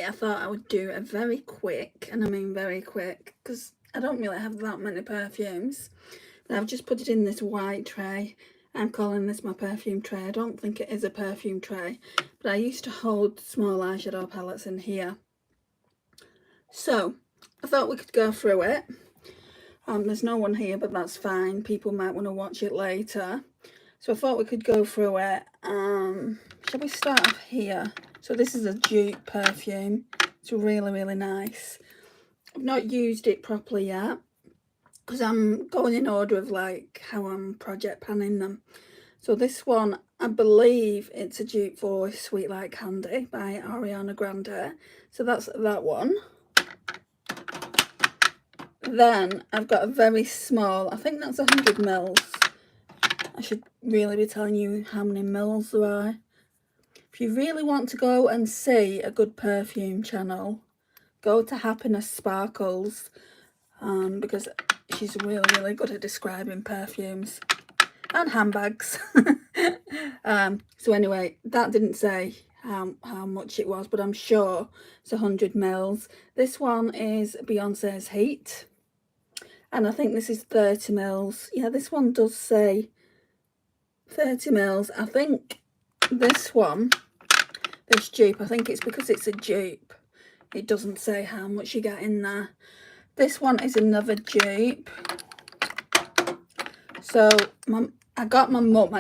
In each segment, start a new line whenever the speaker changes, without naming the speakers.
I thought I would do a very quick, and I mean very quick, because I don't really have that many perfumes. But I've just put it in this white tray. I'm calling this my perfume tray. I don't think it is a perfume tray, but I used to hold small eyeshadow palettes in here. So I thought we could go through it. There's no one here, but that's fine. People might want to watch it later. So I thought we could go through it. Shall we start off here? So this is a Dupe perfume. It's really, really nice. I've not used it properly yet, because I'm going in order of like how I'm project panning them. So this one, I believe it's a dupe for Sweet Like Candy by Arianna Grande. So that's that one. Then I've got a very small, I think that's 100 mils. I should really be telling you how many mils there are. If you really want to go and see a good perfume channel, go to Happiness Sparkles, because she's really, really good at describing perfumes and handbags. So anyway, that didn't say how much it was, but I'm sure it's 100 mils. This one is Beyonce's Heat, and I think this is 30 mils. Yeah, this one does say 30 mils. I think this one, this dupe, I think it's because it's a dupe, it doesn't say how much you get in there. This one is another dupe. So I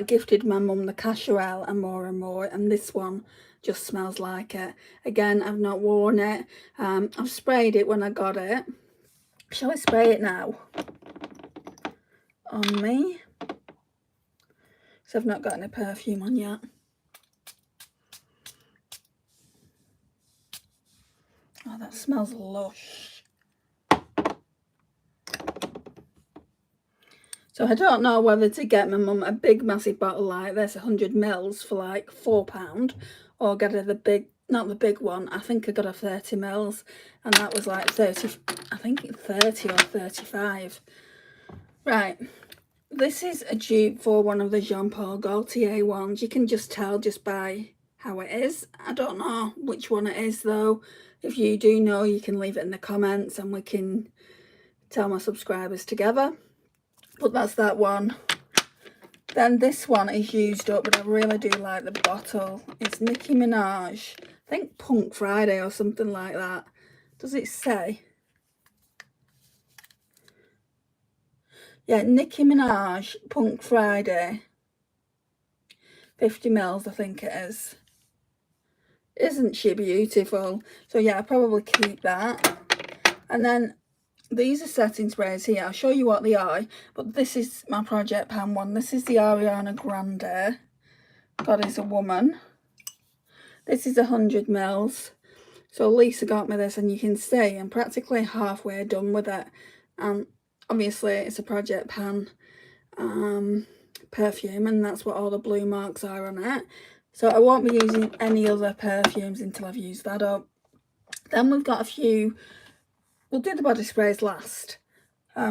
gifted my mum the Cacharel Amor, and this one just smells like it. Again, I've not worn it. I've sprayed it when I got it. Shall I spray it now on me? So I've not got any perfume on yet. Oh, that smells lush. So I don't know whether to get my mum a big massive bottle like this, 100 mils for like £4, or get her the big, not the big one, I think I got a 30 mils, and that was like 30, I think it's 30 or 35. Right, this is a dupe for one of the Jean Paul Gaultier ones. You can just tell just by how it is. I don't know which one it is though. If you do know, you can leave it in the comments and we can tell my subscribers together. But that's that one. Then this one is used up, but I really do like the bottle. It's Nicki Minaj. I think Punk Friday or something like that. Does it say? Yeah, Nicki Minaj, Punk Friday. 50 mils, I think it is. Isn't she beautiful? So yeah, I'll probably keep that. And then these are setting sprays here. I'll show you what they are, but this is my project pan one. This is the Ariana Grande. God is a woman. This is 100 mils. So Lisa got me this, and you can see I'm practically halfway done with it. Obviously it's a project pan perfume, and that's what all the blue marks are on it. So I won't be using any other perfumes until I've used that up. Then we've got a few. We'll do the body sprays last.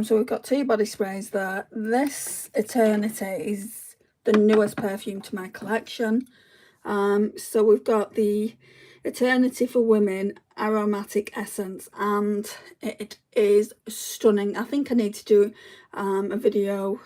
So we've got 2 body sprays there. This Eternity is the newest perfume to my collection. So we've got the Eternity for Women Aromatic Essence, and it is stunning. I think I need to do a video.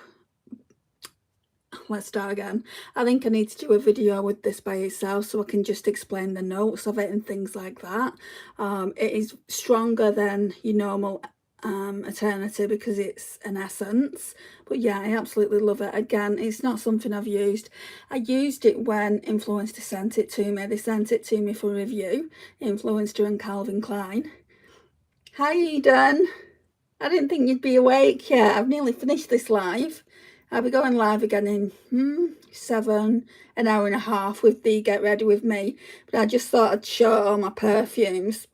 Let's start again. I think I need to do a video with this by itself so I can just explain the notes of it and things like that. It is stronger than your normal Eternity because it's an essence, but yeah, I absolutely love it. Again, it's not something I've used. I used it when Influencer sent it to me. They sent it to me for review, Influencer and Calvin Klein. Hi Eden, I didn't think you'd be awake yet. I've nearly finished this live. I'll be going live again in an hour and a half with the Get Ready With Me. But I just thought I'd show all my perfumes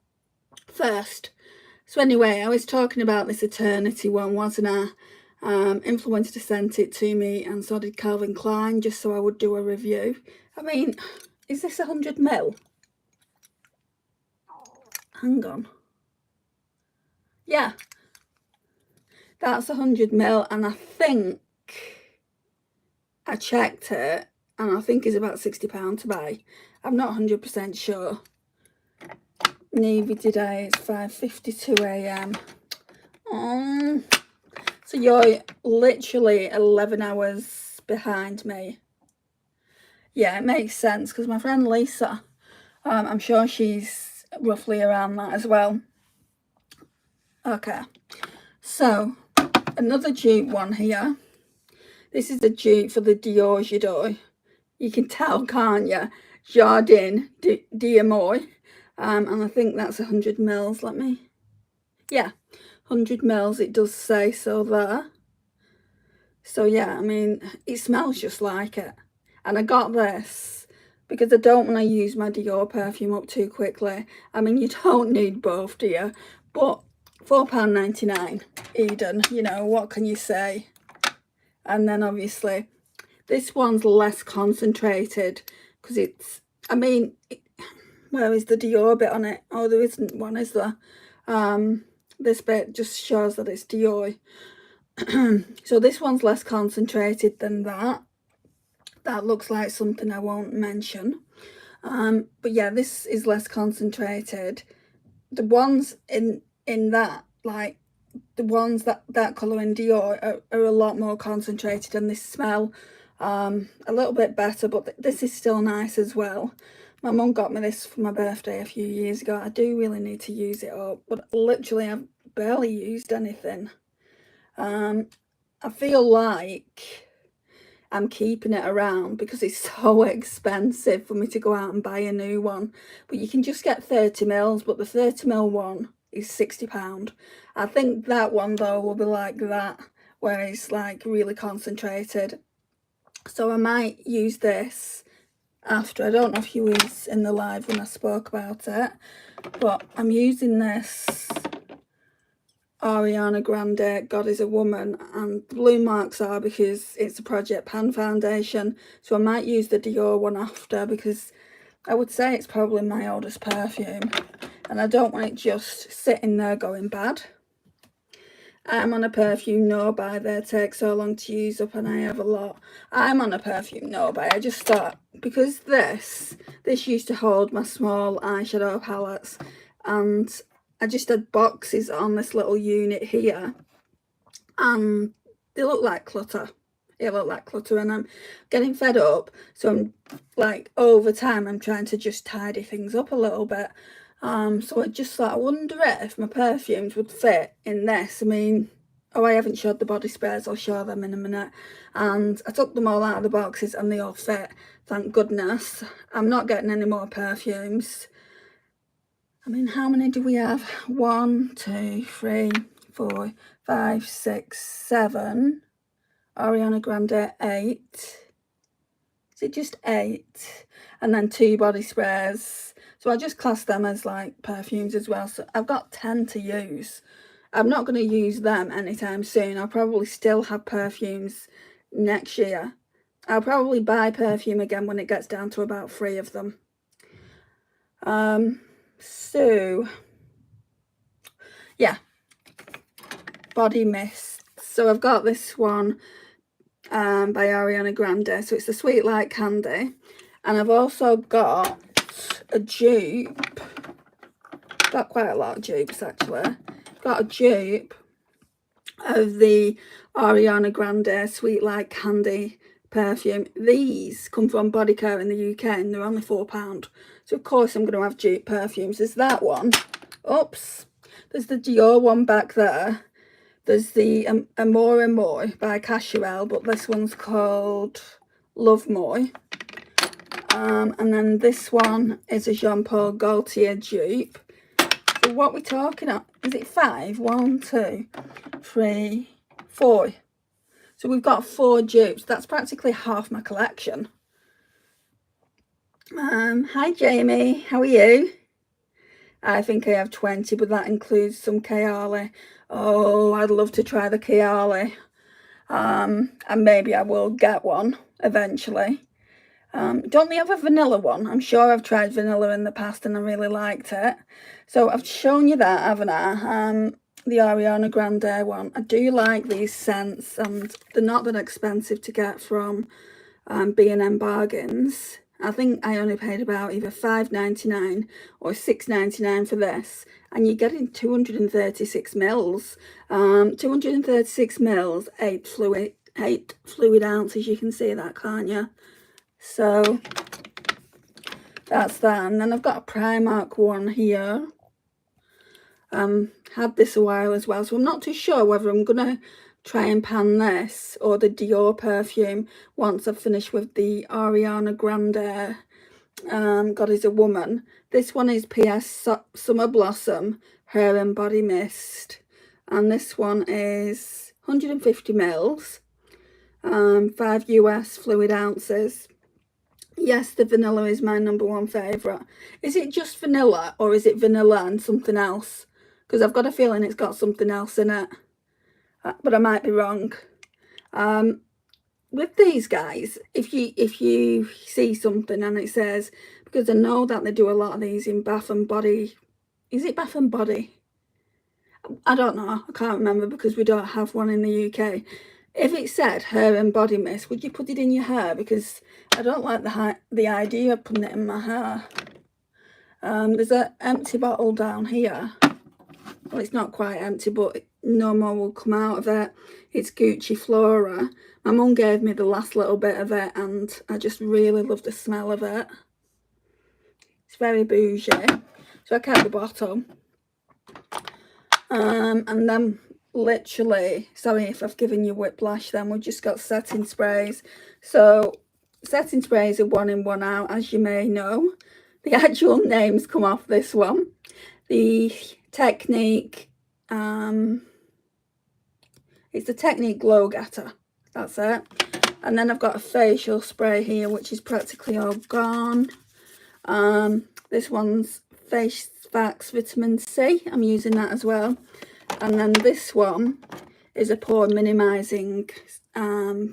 first. So anyway, I was talking about this Eternity one, wasn't I? Influencer sent it to me, and so did Calvin Klein, just so I would do a review. I mean, is this 100 mil? Hang on. Yeah. That's 100 mil, and I think I checked it, and I think it's about £60 to buy. I'm not 100% sure. Navy today. It's 5:52 a.m. So you're literally 11 hours behind me. Yeah, it makes sense because my friend Lisa, I'm sure she's roughly around that as well. Okay, so another dupe one here. This is the dupe for the Dior. You can tell, can't you? Jardin d'Amor. And I think that's 100 mils. Let me, yeah, 100 mils. It does say so there. So yeah, I mean, it smells just like it. And I got this because I don't want to use my Dior perfume up too quickly. I mean, you don't need both, do you? But £4.99, Eden, you know, what can you say? And then obviously, this one's less concentrated because it's, I mean, where is the Dior bit on it? Oh, there isn't one, is there? This bit just shows that it's Dior. So this one's less concentrated than that. That looks like something I won't mention. But yeah, this is less concentrated. The ones in that, like the ones that colour in Dior are a lot more concentrated, and they smell a little bit better, but this is still nice as well. My mum got me this for my birthday a few years ago. I do really need to use it up, but literally I've barely used anything. I feel like I'm keeping it around because it's so expensive for me to go out and buy a new one. But you can just get 30 mils, but the 30 mil one is £60. I think that one though will be like that, where it's like really concentrated. So I might use this after. I don't know if you was in the live when I spoke about it, but I'm using this Arianna Grande, God is a Woman, and the blue marks are because it's a Project Pan foundation, so I might use the Dior one after because I would say it's probably my oldest perfume and I don't want it just sitting there going bad. I'm on a perfume no buy. They take so long to use up and I have a lot. I'm on a perfume no buy. I just thought, because this used to hold my small eyeshadow palettes, and I just had boxes on this little unit here, and they look like clutter. It looked like clutter, and I'm getting fed up. So I'm like, over time, I'm trying to just tidy things up a little bit. So I just thought, I wonder if my perfumes would fit in this. I mean, oh, I haven't showed the body sprays. I'll show them in a minute. And I took them all out of the boxes and they all fit. Thank goodness. I'm not getting any more perfumes. I mean, how many do we have? 1, 2, 3, 4, 5, 6, 7. Ariana Grande, 8. Is it just 8? And then 2 body sprays. So I just class them as like perfumes as well. So I've got 10 to use. I'm not going to use them anytime soon. I'll probably still have perfumes next year. I'll probably buy perfume again when it gets down to about 3 of them. So yeah, body mist. So I've got this one by Ariana Grande. So it's the Sweet Like Candy. And I've also got a dupe. Got quite a lot of dupes actually. Got a dupe of the Ariana Grande Sweet Like Candy perfume. These come from Bodycare in the UK and they're only £4. So of course I'm going to have dupe perfumes. There's that one. Oops. There's the Dior one back there. There's the Amor by Cacharel, but this one's called Love More. And then this one is a Jean Paul Gaultier dupe. So what we're talking about, is it 5? 1, 2, 3, 4. So we've got 4 dupes. That's practically half my collection. Hi Jamie, how are you? I think I have 20, but that includes some Kayali. Oh, I'd love to try the Kayali. And maybe I will get one eventually. Don't they have a vanilla one? I'm sure I've tried vanilla in the past and I really liked it. So I've shown you that, haven't I? The Ariana Grande one. I do like these scents and they're not that expensive to get from B&M Bargains. I think I only paid about either £5.99 or £6.99 for this, and you're getting 236 mils. 236 mils, 8 fluid ounces. You can see that, can't you? So that's that. And then I've got a Primark one here. Had this a while as well, so I'm not too sure whether I'm gonna try and pan this or the Dior perfume once I've finished with the Arianna Grande God Is a Woman. This one is PS Summer Blossom Hair and Body Mist, and this one is 150 mils, 5 US fluid ounces. Yes, the vanilla is my #1 favourite. Is it just vanilla, or is it vanilla and something else? Because I've got a feeling it's got something else in it, but I might be wrong. With these guys, if you see something and it says, because I know that they do a lot of these in Bath and Body. Is it Bath and Body? I don't know. I can't remember because we don't have one in the UK. If it said hair and body mist, would you put it in your hair? Because I don't like the idea of putting it in my hair. There's an empty bottle down here. Well, it's not quite empty, but no more will come out of it. It's Gucci Flora. My mum gave me the last little bit of it, and I just really love the smell of it. It's very bougie. So I kept the bottle. And then literally, sorry if I've given you whiplash then, we've just got setting sprays. So setting sprays are 1 in 1 out, as you may know. The actual names come off this one. The Technique, it's the Technique Glow Getter, that's it. And then I've got a facial spray here, which is practically all gone. This one's Face Facts Vitamin C, I'm using that as well. And then this one is a pore minimizing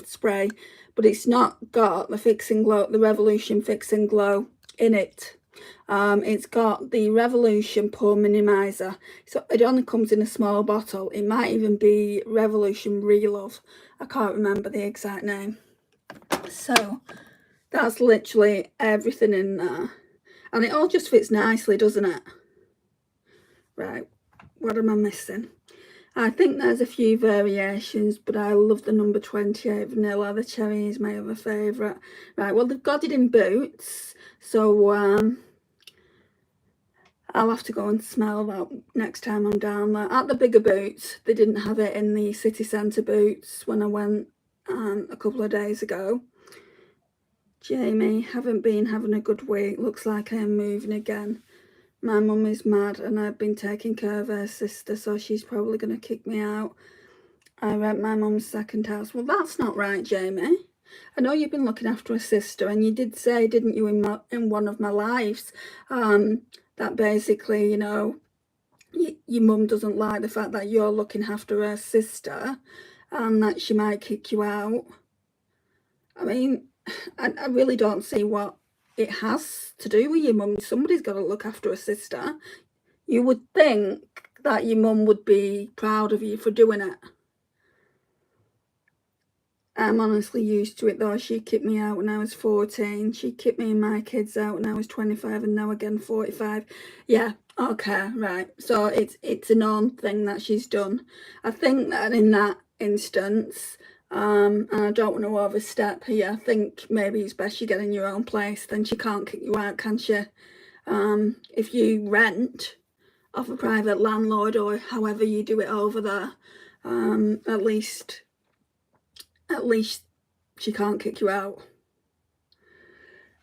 spray, but it's not got the Fix and Glow, the Revolution Fix and Glow in it. It's got the Revolution Pore Minimizer, so it only comes in a small bottle. It might even be Revolution Relove, I can't remember the exact name. So that's literally everything in there, and it all just fits nicely, doesn't it? Right, what am I missing? I think there's a few variations, but I love the number 28 vanilla. The cherry is my other favourite. Right, well, they've got it in Boots, so I'll have to go and smell that next time I'm down there. At the bigger Boots, they didn't have it in the city centre Boots when I went a couple of days ago. Jamie, haven't been having a good week. Looks like I am moving again. My mum is mad and I've been taking care of her sister, so she's probably going to kick me out. I rent my mum's second house. Well, that's not right, Jamie. I know you've been looking after a sister, and you did say, didn't you, in one of my lives, that basically, you know, your mum doesn't like the fact that you're looking after her sister and that she might kick you out. I mean, I really don't see what it has to do with your mum. Somebody's got to look after a sister. You would think that your mum would be proud of you for doing it. I'm honestly used to it though. She kicked me out when I was 14. She kicked me and my kids out when I was 25, and now again 45. Yeah, okay, right. So it's a known thing that she's done. I think that in that instance, and I don't want to overstep here, I think maybe it's best you get in your own place. Then she can't kick you out, can she? If you rent off a private landlord or however you do it over there, at least she can't kick you out.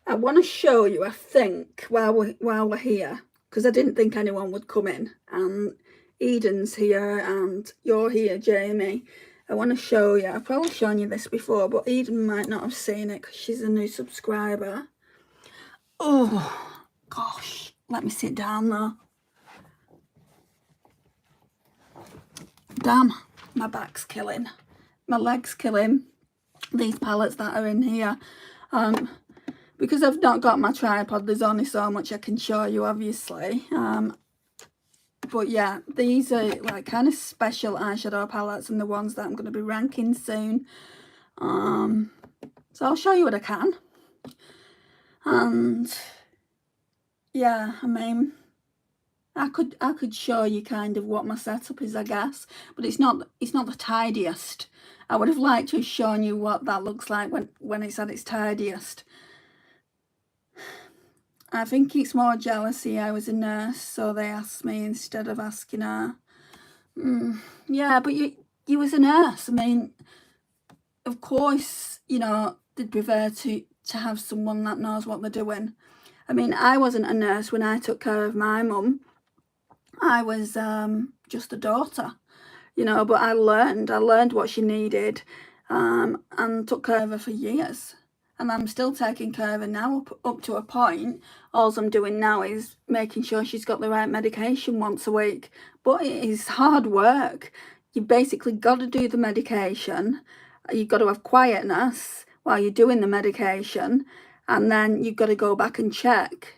I want to show you, I think, while we're here, because I didn't think anyone would come in, and Eden's here and you're here, Jamie. I want to show you. I've probably shown you this before, but Eden might not have seen it because she's a new subscriber. Oh gosh, let me sit down though. Damn, my back's killing, my leg's killing. These palettes that are in here, because I've not got my tripod, there's only so much I can show you, obviously. But yeah, these are like kind of special eyeshadow palettes, and the ones that I'm going to be ranking soon. So I'll show you what I can. And yeah, I mean, I could show you kind of what my setup is, I guess, but it's not the tidiest. I would have liked to have shown you what that looks like when it's at its tidiest. I think it's more jealousy. I was a nurse, so they asked me instead of asking her. Yeah, but you was a nurse. I mean, of course, you know, they'd prefer to have someone that knows what they're doing. I mean, I wasn't a nurse when I took care of my mum. I was just a daughter, you know, but I learned what she needed, and took care of her for years. And I'm still taking care of her now up to a point. All I'm doing now is making sure she's got the right medication once a week. But it is hard work. You basically got to do the medication. You've got to have quietness while you're doing the medication. And then you've got to go back and check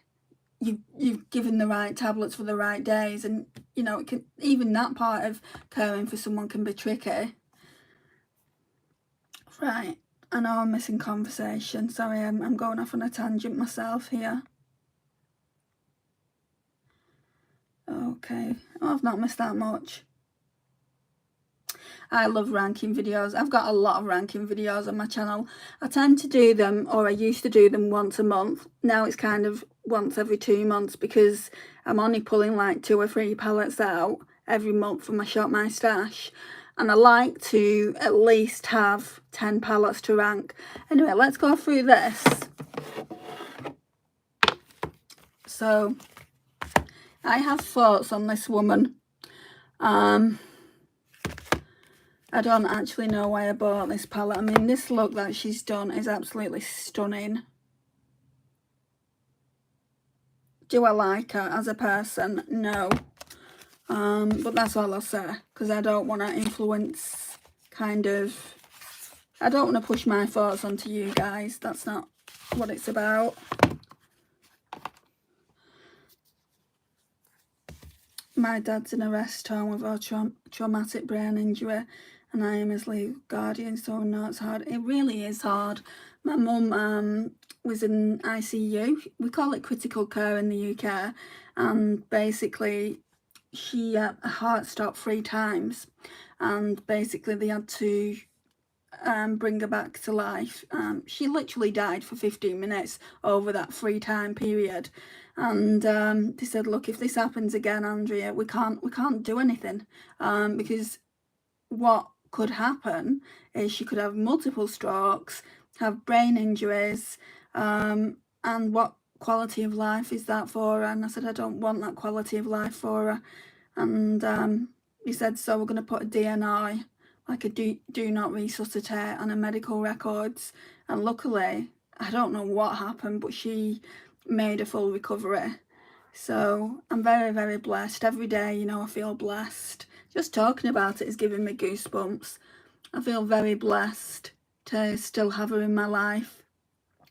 you've given the right tablets for the right days. And, you know, it can, even that part of caring for someone can be tricky. Right, I know I'm missing conversation. Sorry, I'm going off on a tangent myself here. Okay, oh, I've not missed that much. I love ranking videos. I've got a lot of ranking videos on my channel. I tend to do them, or I used to do them once a month. Now it's kind of once every 2 months because I'm only pulling like 2 or 3 palettes out every month from my Shop My Stash. And I like to at least have 10 palettes to rank. Anyway, let's go through this. So, I have thoughts on this woman. I don't actually know why I bought this palette. I mean, this look that she's done is absolutely stunning. Do I like her as a person? No. But that's all I'll say, because I don't want to influence I don't want to push my thoughts onto you guys. That's not what it's about. My dad's in a rest home with a traumatic brain injury, and I am his legal guardian, so I know it's hard. It really is hard. My mum was in ICU. We call it critical care in the UK, and basically she her heart stopped 3 times, and basically they had to bring her back to life. She literally died for 15 minutes over that 3-time period. And they said, look, if this happens again, Andrea, we can't do anything, because what could happen is she could have multiple strokes, have brain injuries, and what quality of life is that for her? And I said, I don't want that quality of life for her. And he said, so we're going to put a DNI, like a do not resuscitate, on her medical records. And luckily, I don't know what happened, but she made a full recovery. So I'm very, very blessed. Every day, you know, I feel blessed. Just talking about it is giving me goosebumps. I feel very blessed to still have her in my life.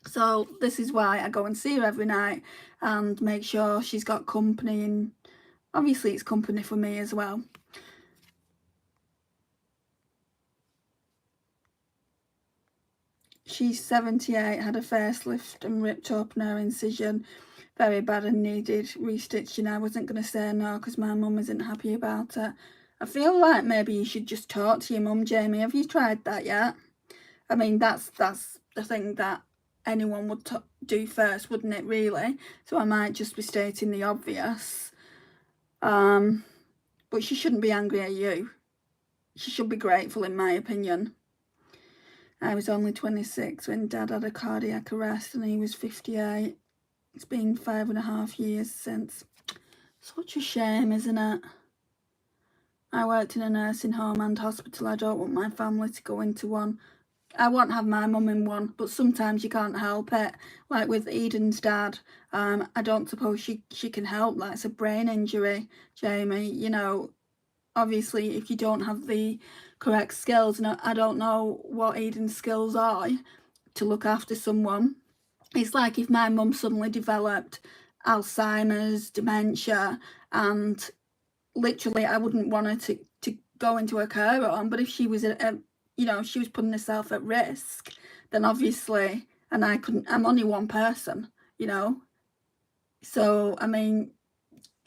So this is why I go and see her every night and make sure she's got company, and obviously it's company for me as well. She's 78, had a facelift and ripped open her incision. Very bad and needed restitching. I wasn't going to say no because my mum isn't happy about it. I feel like maybe you should just talk to your mum, Jamie. Have you tried that yet? I mean, that's the thing that anyone would do first, wouldn't it, really? So I might just be stating the obvious. But she shouldn't be angry at you. She should be grateful, in my opinion. I was only 26 when Dad had a cardiac arrest and he was 58. It's been 5.5 years since. Such a shame, isn't it? I worked in a nursing home and hospital. I don't want my family to go into one. I won't have my mum in one, but sometimes you can't help it. Like with Eden's dad, I don't suppose she can help. That's a brain injury, Jamie. You know, obviously if you don't have the correct skills, and I don't know what Eden's skills are to look after someone. It's like if my mum suddenly developed Alzheimer's, dementia, and literally I wouldn't want her to go into a care home, but if she was you know, she was putting herself at risk, then obviously, and I'm only one person, you know. So, I mean,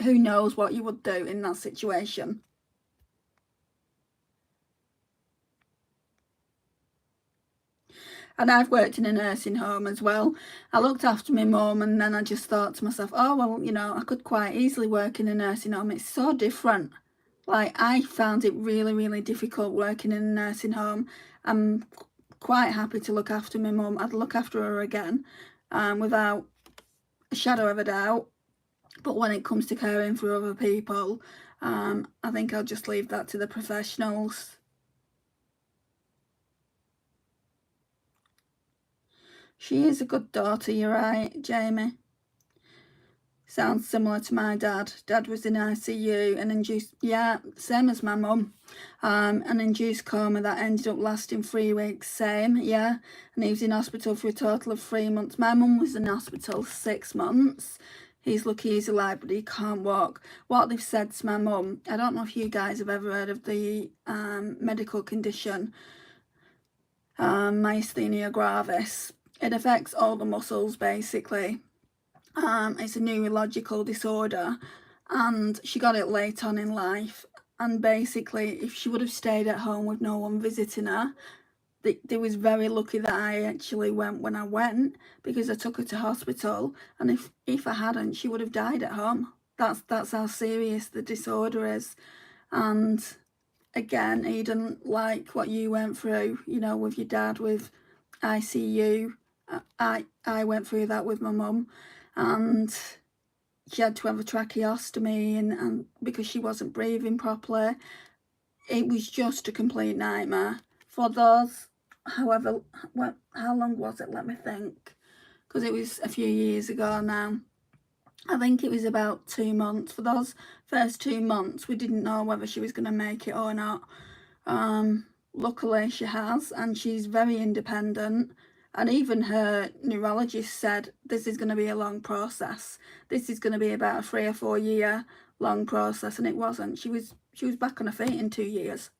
who knows what you would do in that situation. And I've worked in a nursing home as well. I looked after my mum, and then I just thought to myself, oh, well, you know, I could quite easily work in a nursing home. It's so different. Like, I found it really, really difficult working in a nursing home. I'm quite happy to look after my mum. I'd look after her again, without a shadow of a doubt. But when it comes to caring for other people, I think I'll just leave that to the professionals. She is a good daughter, you're right, Jamie. Sounds similar to my dad. Dad was in ICU and induced, yeah, same as my mum. An induced coma that ended up lasting 3 weeks, same, yeah. And he was in hospital for a total of 3 months. My mum was in hospital 6 months. He's lucky he's alive, but he can't walk. What they've said to my mum, I don't know if you guys have ever heard of the medical condition, myasthenia gravis. It affects all the muscles, basically. It's a neurological disorder, and she got it late on in life. And basically, if she would have stayed at home with no one visiting her, they was very lucky that I actually went when I went, because I took her to hospital. And if I hadn't, she would have died at home. That's how serious the disorder is. And again, he didn't like what you went through, you know, with your dad with ICU. I went through that with my mum, and she had to have a tracheostomy, and because she wasn't breathing properly. It was just a complete nightmare. For those, however, how long was it? Let me think, because it was a few years ago now. I think it was about 2 months. For those first 2 months, we didn't know whether she was going to make it or not. Luckily she has, and she's very independent. And even her neurologist said this is going to be a long process. This is going to be about a 3 or 4 year long process, and it wasn't. She was back on her feet in 2 years.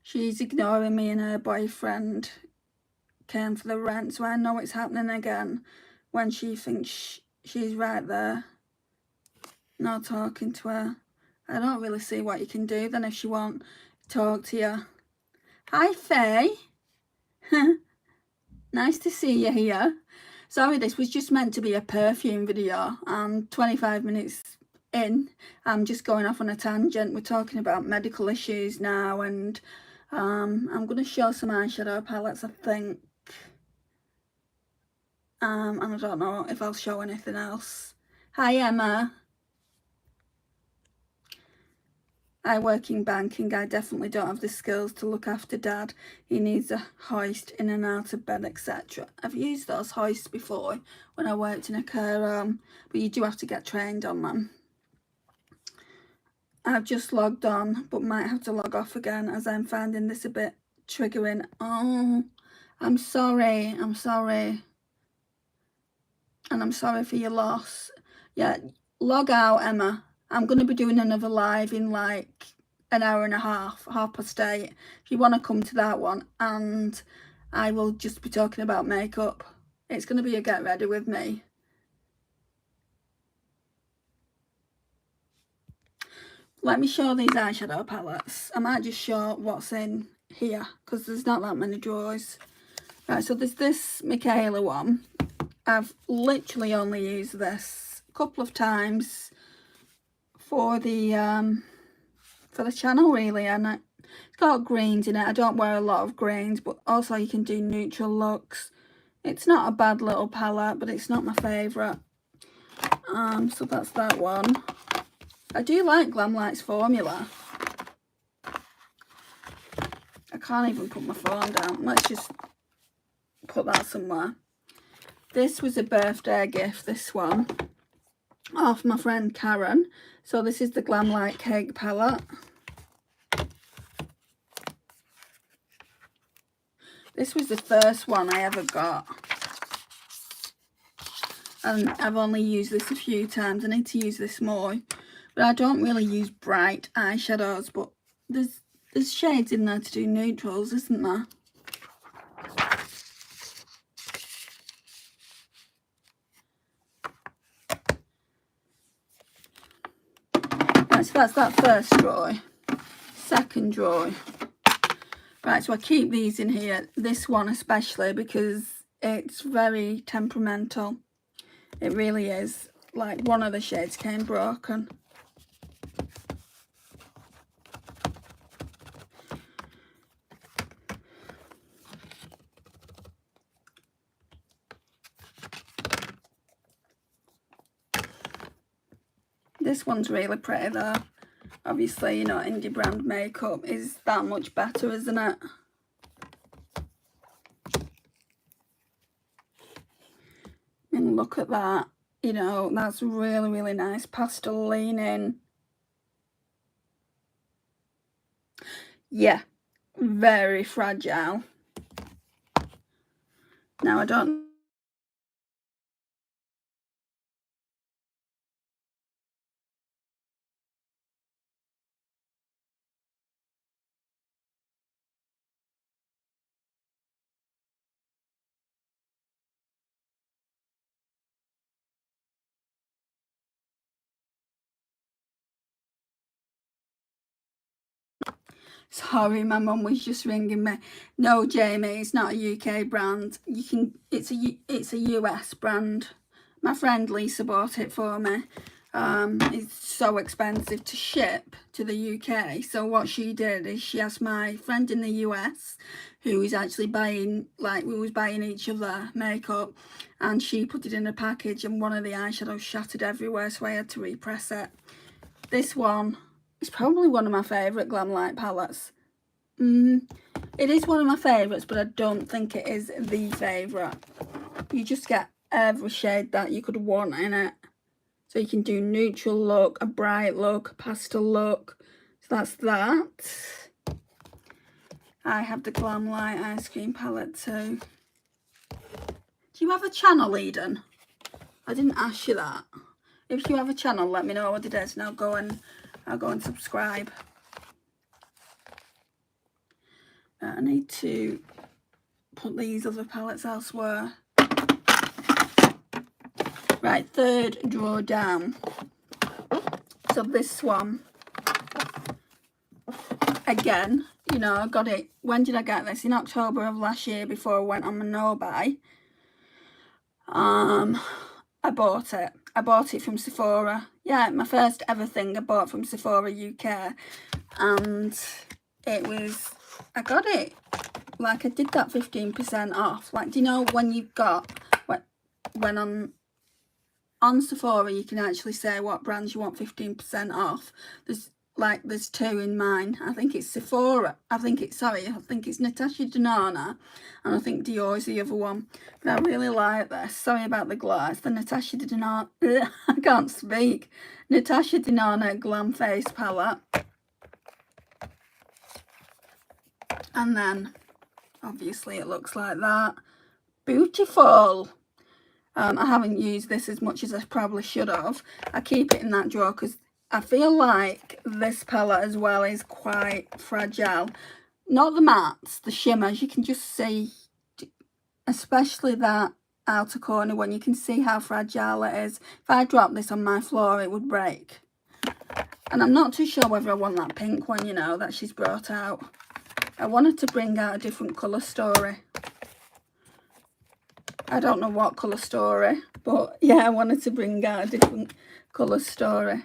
She's ignoring me, and her boyfriend came for the rent, so I know it's happening again when she thinks she's right there. Not talking to her. I don't really see what you can do then if she won't talk to you. Hi, Faye. Nice to see you here. Sorry, this was just meant to be a perfume video. 25 minutes in, I'm just going off on a tangent. We're talking about medical issues now, and I'm going to show some eyeshadow palettes, I think. And I don't know if I'll show anything else. Hi, Emma. I work in banking. I definitely don't have the skills to look after Dad. He needs a hoist in and out of bed, etc. I've used those hoists before when I worked in a care home, but you do have to get trained on them. I've just logged on, but might have to log off again, as I'm finding this a bit triggering. Oh, I'm sorry. I'm sorry. And I'm sorry for your loss. Yeah, log out, Emma. I'm going to be doing another live in like an hour and a half, 8:30, if you want to come to that one. And I will just be talking about makeup. It's going to be a get ready with me. Let me show these eyeshadow palettes. I might just show what's in here, because there's not that many drawers. Right, so there's this Michaela one. I've literally only used this a couple of times for the channel, really, and it's got greens in it. I don't wear a lot of greens, but also you can do neutral looks. It's not a bad little palette, but it's not my favourite. So that's that one. I do like Glamlight's formula. I can't even put my phone down. Let's just put that somewhere. This was a birthday gift, this one, off my friend Karen. So this is the Glamlight Cake palette. This was the first one I ever got. And I've only used this a few times. I need to use this more. But I don't really use bright eyeshadows, but there's shades in there to do neutrals, isn't there? Right, so that's that first drawer. Second drawer. Right, so I keep these in here. This one especially because it's very temperamental. It really is. Like, one of the shades came broken. This one's really pretty though. Obviously, you know, indie brand makeup is that much better, isn't it? And look at that. You know, that's really, really nice. Pastel leaning. Yeah, very fragile. Now, I don't... Sorry, my mum was just ringing me. No, Jamie, it's not a UK brand. You can... It's a US brand. My friend Lisa bought it for me. It's so expensive to ship to the UK. So what she did is she asked my friend in the US, who was actually buying, like, we was buying each other makeup, and she put it in a package, and one of the eyeshadows shattered everywhere, so I had to repress it. This one is probably one of my favourite Glam Light palettes. It is one of my favourites, but I don't think it is the favourite. You just get every shade that you could want in it. So you can do neutral look, a bright look, a pastel look. So that's that. I have the Glam Light ice cream palette too. Do you have a channel, Eden? I didn't ask you that. If you have a channel, let me know what it is, and I'll go and subscribe. I need to put these other palettes elsewhere. Right, third drawer down. So this one, again, you know, I got it. When did I get this? In October of last year, before I went on my no-buy. I bought it. I bought it from Sephora. Yeah, my first ever thing I bought from Sephora UK. And it was, I got it. Like, I did that 15% off. Like, do you know when you've got, when on Sephora you can actually say what brands you want 15% off. There's two in mine. I think it's Sephora. I think it's Natasha Denona, and I think Dior is the other one. But I really like this. Sorry about the glare. It's the Natasha Denona. I can't speak. Natasha Denona Glam Face palette. And then, obviously, it looks like that. Beautiful. I haven't used this as much as I probably should have. I keep it in that drawer because I feel like this palette as well is quite fragile. Not the mattes, the shimmers. You can just see, especially that outer corner one, you can see how fragile it is. If I dropped this on my floor, it would break. And I'm not too sure whether I want that pink one, you know, that she's brought out. I wanted to bring out a different colour story. I don't know what colour story, but yeah, I wanted to bring out a different colour story.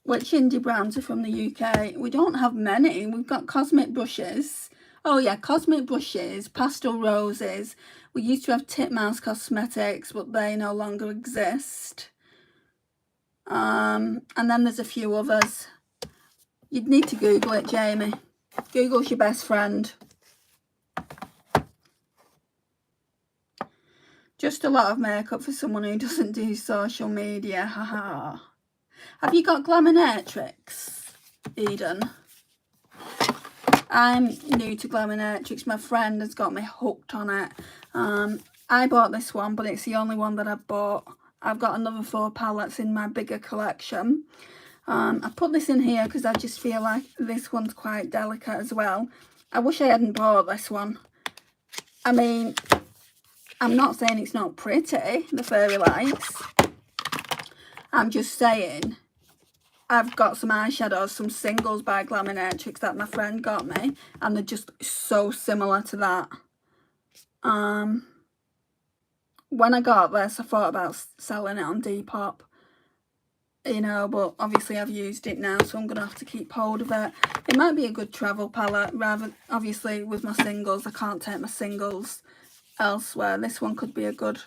Which indie brands are from the UK? We don't have many. We've got Cosmic Brushes. Oh yeah, Cosmic Brushes, Pastel Roses. We used to have Titmouse Cosmetics, but they no longer exist. And then there's a few others. You'd need to Google it, Jamie. Google's your best friend. Just a lot of makeup for someone who doesn't do social media. Haha. Have you got Glaminatrix, Eden? I'm new to Glaminatrix. My friend has got me hooked on it. I bought this one, but it's the only one that I've bought. I've got another 4 palettes in my bigger collection. I put this in here because I just feel like this one's quite delicate as well. I wish I hadn't bought this one. I mean, I'm not saying it's not pretty, the Fairy Lights. I'm just saying I've got some eyeshadows, some singles by Glaminatrix that my friend got me, and they're just so similar to that. When I got this, I thought about selling it on Depop, you know, but obviously I've used it now, so I'm going to have to keep hold of it. It might be a good travel palette, rather, obviously with my singles, I can't take my singles elsewhere. This one could be a good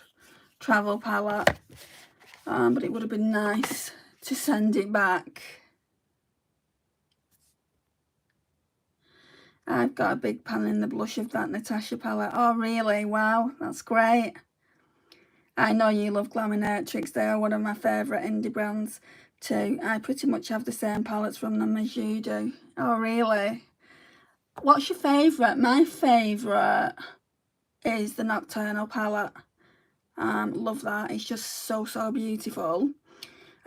travel palette, but it would have been nice to send it back. I've got a big pan in the blush of that Natasha palette. Oh really? Wow, that's great. I know you love Glaminatrix. They are one of my favourite indie brands too. I pretty much have the same palettes from them as you do. Oh really? What's your favourite? My favourite is the Nocturnal palette. Love that. It's just so beautiful.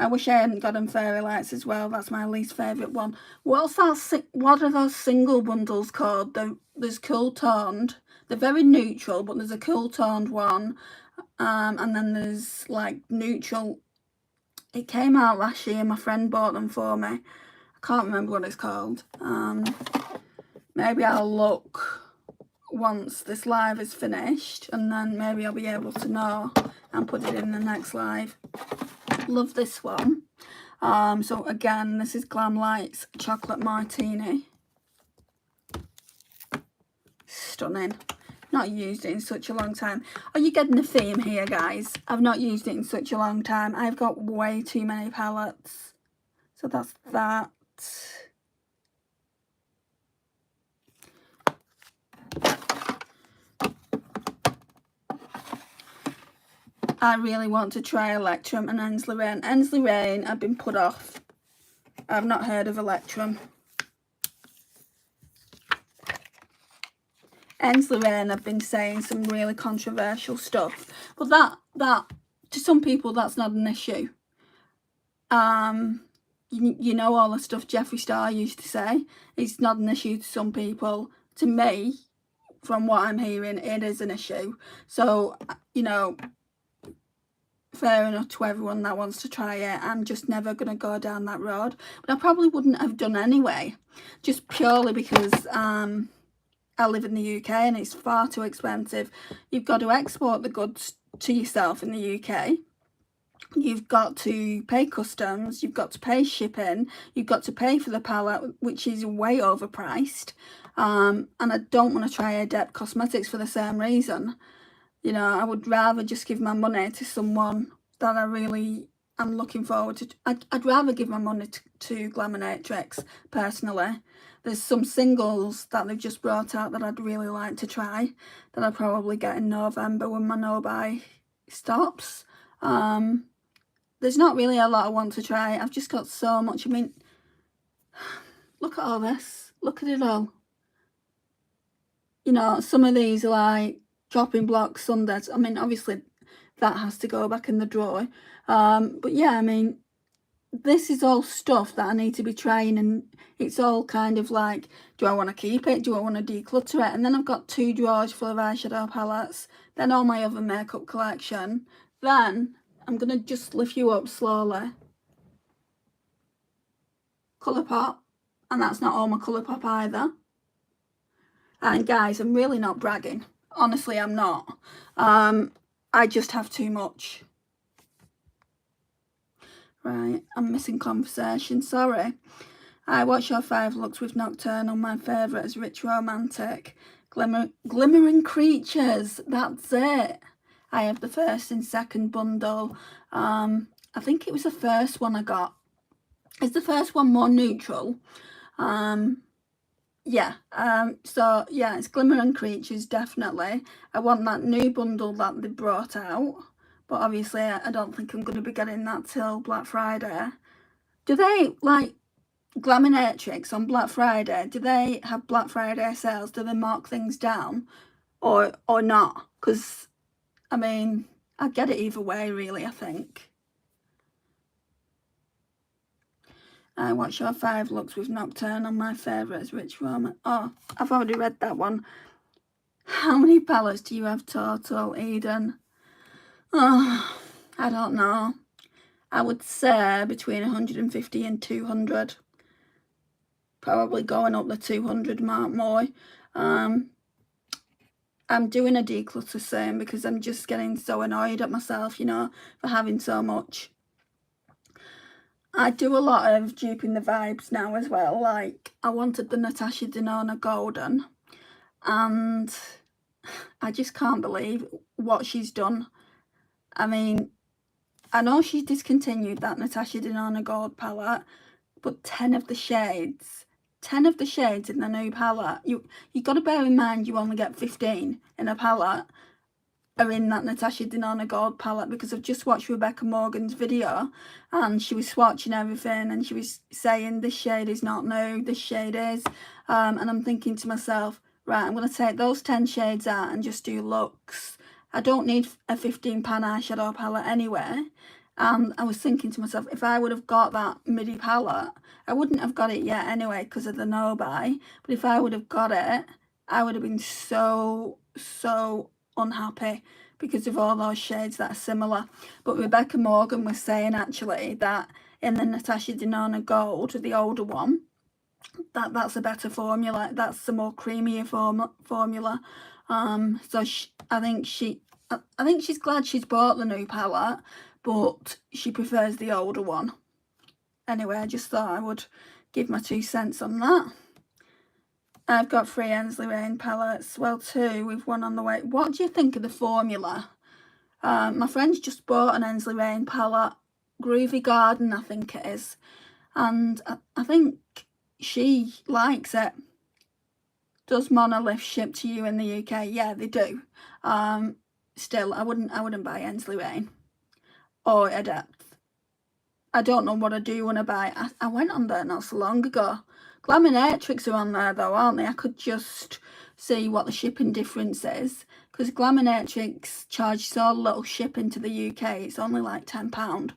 I wish I hadn't gotten Fairy Lights as well. That's my least favourite one. What are those single bundles called? There's Cool Toned. They're very neutral, but there's a Cool Toned one. And then there's like neutral. It came out last year. My friend bought them for me. I can't remember what it's called. Maybe I'll look once this live is finished, and then maybe I'll be able to know and put it in the next live. Love this one. So again, this is Glam Lights Chocolate Martini. Stunning. Not used it in such a long time. Are you getting a theme here, guys? I've not used it in such a long time. I've got way too many palettes. So that's that. I really want to try Electrum and Ensley Rain. Ensley Rain I've been put off. I've not heard of Electrum. Ensley Rain I've been saying some really controversial stuff. But that to some people that's not an issue. You know all the stuff Jeffree Star used to say. It's not an issue to some people. To me, from what I'm hearing, it is an issue. So, you know, fair enough to everyone that wants to try it. I'm just never going to go down that road. But I probably wouldn't have done anyway. Just purely because I live in the UK and it's far too expensive. You've got to export the goods to yourself in the UK. You've got to pay customs, you've got to pay shipping, you've got to pay for the palette, which is way overpriced. And I don't want to try Adept Cosmetics for the same reason. You know, I would rather just give my money to someone that I really am looking forward to. I'd rather give my money to Glaminatrix, personally. There's some singles that they've just brought out that I'd really like to try, that I'll probably get in November when my no-buy stops. There's not really a lot I want to try. I've just got so much. I mean, look at all this. Look at it all. You know, some of these are like chopping blocks, sundays. I mean, obviously that has to go back in the drawer. But yeah, I mean, this is all stuff that I need to be trying, and it's all kind of like, do I want to keep it? Do I want to declutter it? And then I've got 2 drawers full of eyeshadow palettes, then all my other makeup collection. Then I'm going to just lift you up slowly. Colourpop, and that's not all my Colourpop either. And guys, I'm really not bragging. Honestly, I'm not. I just have too much. Right, I'm missing conversation, sorry. What's your 5 looks with Nocturnal? My favourite is Rich Romantic. Glimmering Creatures, that's it. I have the first and second bundle. I think it was the first one I got. Is the first one more neutral? Yeah. So yeah, it's Glimmering Creatures, definitely. I want that new bundle that they brought out, but obviously I don't think I'm going to be getting that till Black Friday. Do they, like, Glaminatrix on Black Friday, do they have Black Friday sales? Do they mark things down or not? Because I mean, I get it either way, really, I think. What's your 5 looks with Nocturnal? My favourite is Rich Roman. Oh, I've already read that one. How many palettes do you have total, Eden? Oh, I don't know. I would say between 150 and 200. Probably going up the 200 mark more. I'm doing a declutter soon because I'm just getting so annoyed at myself, you know, for having so much. I do a lot of duping the vibes now as well. Like, I wanted the Natasha Denona Golden, and I just can't believe what she's done. I mean, I know she's discontinued that Natasha Denona Gold palette, but 10 of the shades in the new palette, you got to bear in mind you only get 15 in a palette, are in that Natasha Denona Gold palette, because I've just watched Rebecca Morgan's video and she was swatching everything and she was saying this shade is not new, this shade is, and I'm thinking to myself, right, I'm going to take those 10 shades out and just do looks. I don't need a £15 eyeshadow palette anyway. And I was thinking to myself, if I would have got that midi palette, I wouldn't have got it yet anyway because of the no buy, but if I would have got it, I would have been so unhappy because of all those shades that are similar. But Rebecca Morgan was saying actually that in the Natasha Denona Gold, the older one, that's a better formula, that's the more creamier formula. So I think she's glad she's bought the new palette, but she prefers the older one. Anyway, I just thought I would give my 2 cents on that. I've got 3 Ensley Rain palettes, well 2 with 1 on the way. What do you think of the formula? My friend's just bought an Ensley Rain palette, Groovy Garden I think it is, and I think she likes it. Does Monolith ship to you in the UK? Yeah, they do. Still, I wouldn't buy Ensley Rain or Adept. I don't know what I do when I buy. I went on there not so long ago. Glaminatrix are on there though, aren't they? I could just see what the shipping difference is, because Glaminatrix charge so little shipping to the UK. It's only like £10.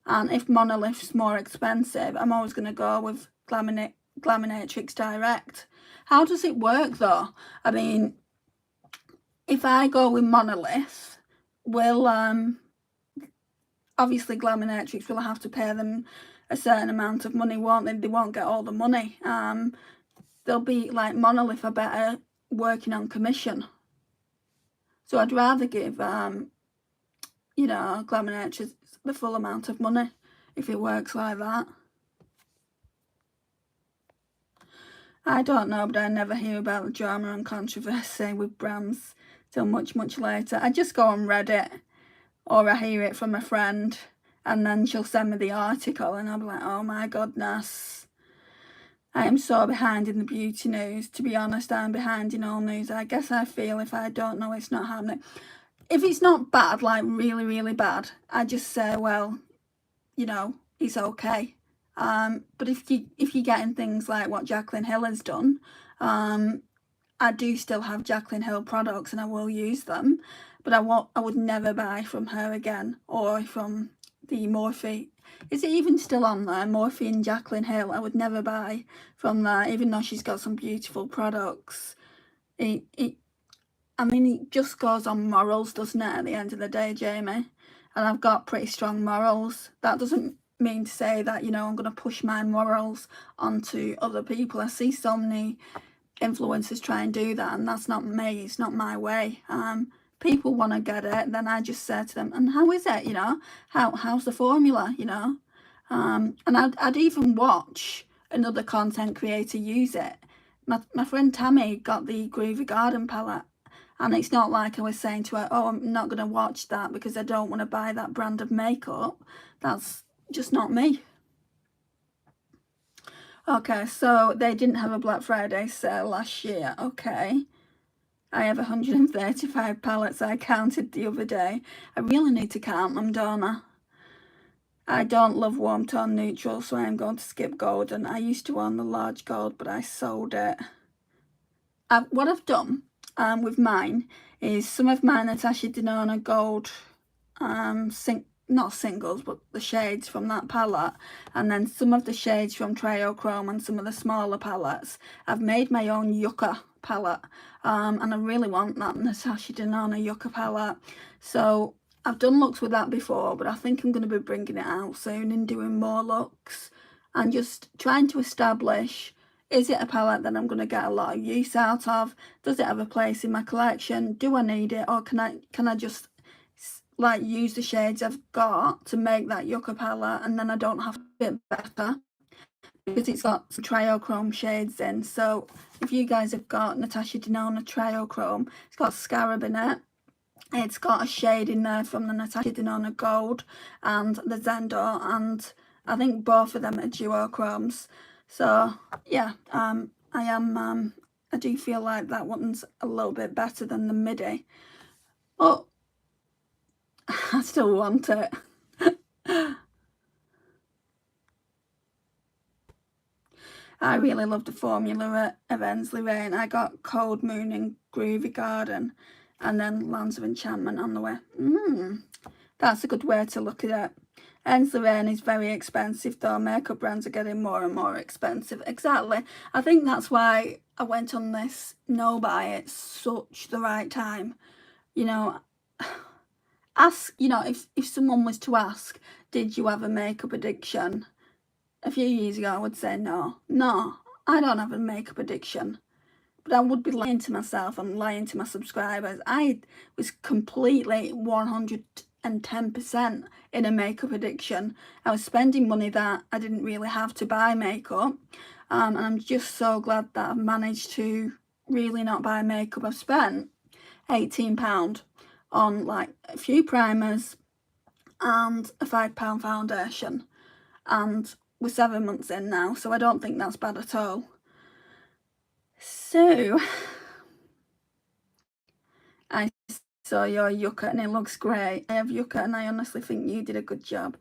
And if Monolith's more expensive, I'm always going to go with Glaminatrix direct. How does it work though? I mean, if I go with Monolith, will obviously Glaminatrix will have to pay them a certain amount of money, won't they? They won't get all the money. They'll be like Monolith are better working on commission. So I'd rather give you know, Glaminatrix the full amount of money if it works like that. I don't know, but I never hear about the drama and controversy with brands till much later. I just go on Reddit, or I hear it from a friend, and then she'll send me the article and I'll be like, oh my goodness. I am so behind in the beauty news. To be honest, I'm behind in all news. I guess I feel if I don't know, it's not happening. If it's not bad, like really bad, I just say, well, you know, it's okay. But if you're getting things like what Jaclyn Hill has done, I do still have Jaclyn Hill products and I will use them, but I would never buy from her again, or from the Morphe. Is it even still on there? Morphe and Jaclyn Hill. I would never buy from there, even though she's got some beautiful products. I mean, it just goes on morals, doesn't it, at the end of the day, Jamie? And I've got pretty strong morals. That doesn't mean to say that, you know, I'm going to push my morals onto other people. I see so many influencers try and do that, and that's not me. It's not my way. People want to get it, then I just say to them, and how is it, you know, how's the formula, you know? And I'd even watch another content creator use it. My friend Tammy got the Groovy Garden palette, and it's not like I was saying to her, oh, I'm not going to watch that because I don't want to buy that brand of makeup. That's just not me. Okay, so they didn't have a Black Friday sale last year. Okay. I have 135 palettes I counted the other day. I really need to count them, don't I? I don't love warm tone neutral, so I'm going to skip golden. I used to own the large gold, but I sold it. What I've done with mine is some of my Natasha Denona Gold not singles, but the shades from that palette, and then some of the shades from Trio Chrome and some of the smaller palettes. I've made my own Yucca palette, and I really want that Natasha Denona Yucca palette, so I've done looks with that before, but I think I'm going to be bringing it out soon and doing more looks and just trying to establish, is it a palette that I'm going to get a lot of use out of? Does it have a place in my collection? Do I need it, or can I just like use the shades I've got to make that yucca palette, and then I don't have to get better because it's got some triochrome shades in. So if you guys have got Natasha Denona Triochrome, it's got Scarab in it. It's got a shade in there from the Natasha Denona Gold and the Zendor, and I think both of them are duochromes. So yeah, I do feel like that one's a little bit better than the Midi, but I still want it. I really love the formula of Ensley Rain. I got Cold Moon and Groovy Garden, and then Lands of Enchantment on the way. That's a good way to look at it. Ensley Rain is very expensive though. Makeup brands are getting more and more expensive. Exactly. I think that's why I went on this no buy at such the right time. You know, ask, you know, if someone was to ask, did you have a makeup addiction? A few years ago I would say no, I don't have a makeup addiction, but I would be lying to myself and lying to my subscribers. I was completely 110% in a makeup addiction. I was spending money that I didn't really have to buy makeup, and I'm just so glad that I've managed to really not buy makeup. I've spent £18 on like a few primers and a £5 foundation, and we're 7 months in now, so I don't think that's bad at all. So I saw your yucca and it looks great. I have yucca and I honestly think you did a good job.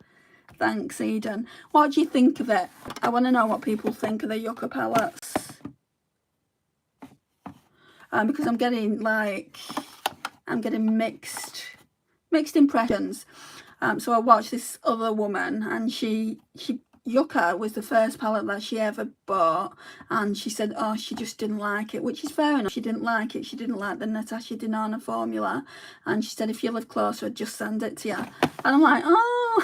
Thanks, Eden. What do you think of it? I want to know what people think of the yucca palettes. Because I'm getting mixed impressions. So I watched this other woman, and she yucca was the first palette that she ever bought, and she said, oh, she just didn't like it, which is fair enough. She didn't like it. She didn't like the Natasha Denona formula, and she said, if you live closer, I'd just send it to you. And I'm like, oh.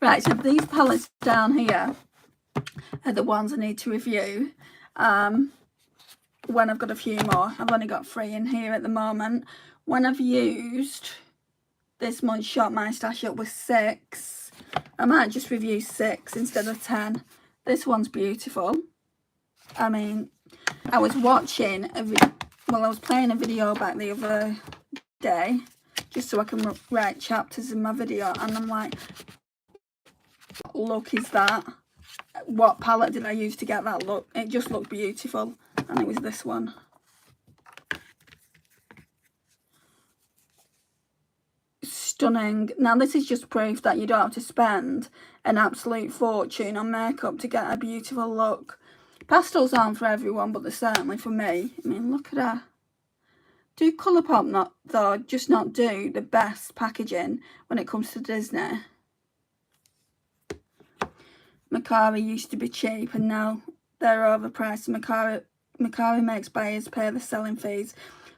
Right, so these palettes down here are the ones I need to review when I've got a few more. I've only got 3 in here at the moment. When I've used this month's Shop My Stash Up with 6, I might just review 6 instead of 10. This one's beautiful. I mean, I was watching I was playing a video back the other day just so I can write chapters in my video, and I'm like, what look is that? What palette did I use to get that look? It just looked beautiful, and it was this one. Stunning. Now this is just proof that you don't have to spend an absolute fortune on makeup to get a beautiful look. Pastels aren't for everyone, but they're certainly for me. I mean, look at her. Do Colourpop not do the best packaging when it comes to Disney? Macari used to be cheap and now they're overpriced. Macari makes buyers pay the selling fees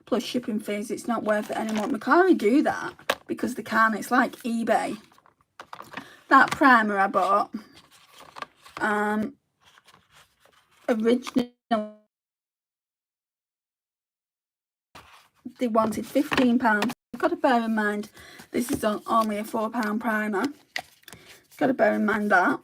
plus shipping fees. It's not worth it anymore. Macari do that because they can. It's like eBay. That primer I bought, originally they wanted £15. You've got to bear in mind this is only a £4 primer. You've got to bear in mind that.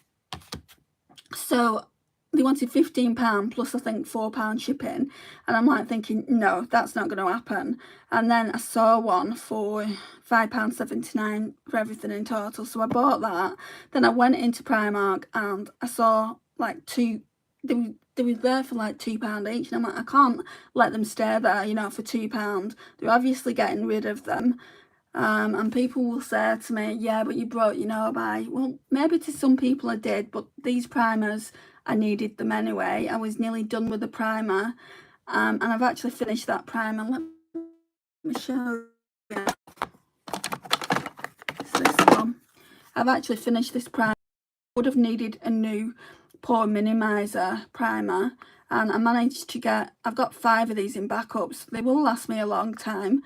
So they wanted £15 plus I think £4 shipping, and I'm like thinking, no, that's not going to happen. And then I saw one for £5.79 for everything in total, so I bought that. Then I went into Primark and I saw like 2, they were there for like £2 each, and I'm like, I can't let them stay there, you know, for £2. They're obviously getting rid of them. And people will say to me, yeah, but you brought your no buy. Well, maybe to some people I did, but these primers, I needed them anyway. I was nearly done with the primer, and I've actually finished that primer. Let me show you. It's this one. I've actually finished this primer. I would have needed a new pore minimizer primer, and I managed to get, I've got 5 of these in backups. They will last me a long time.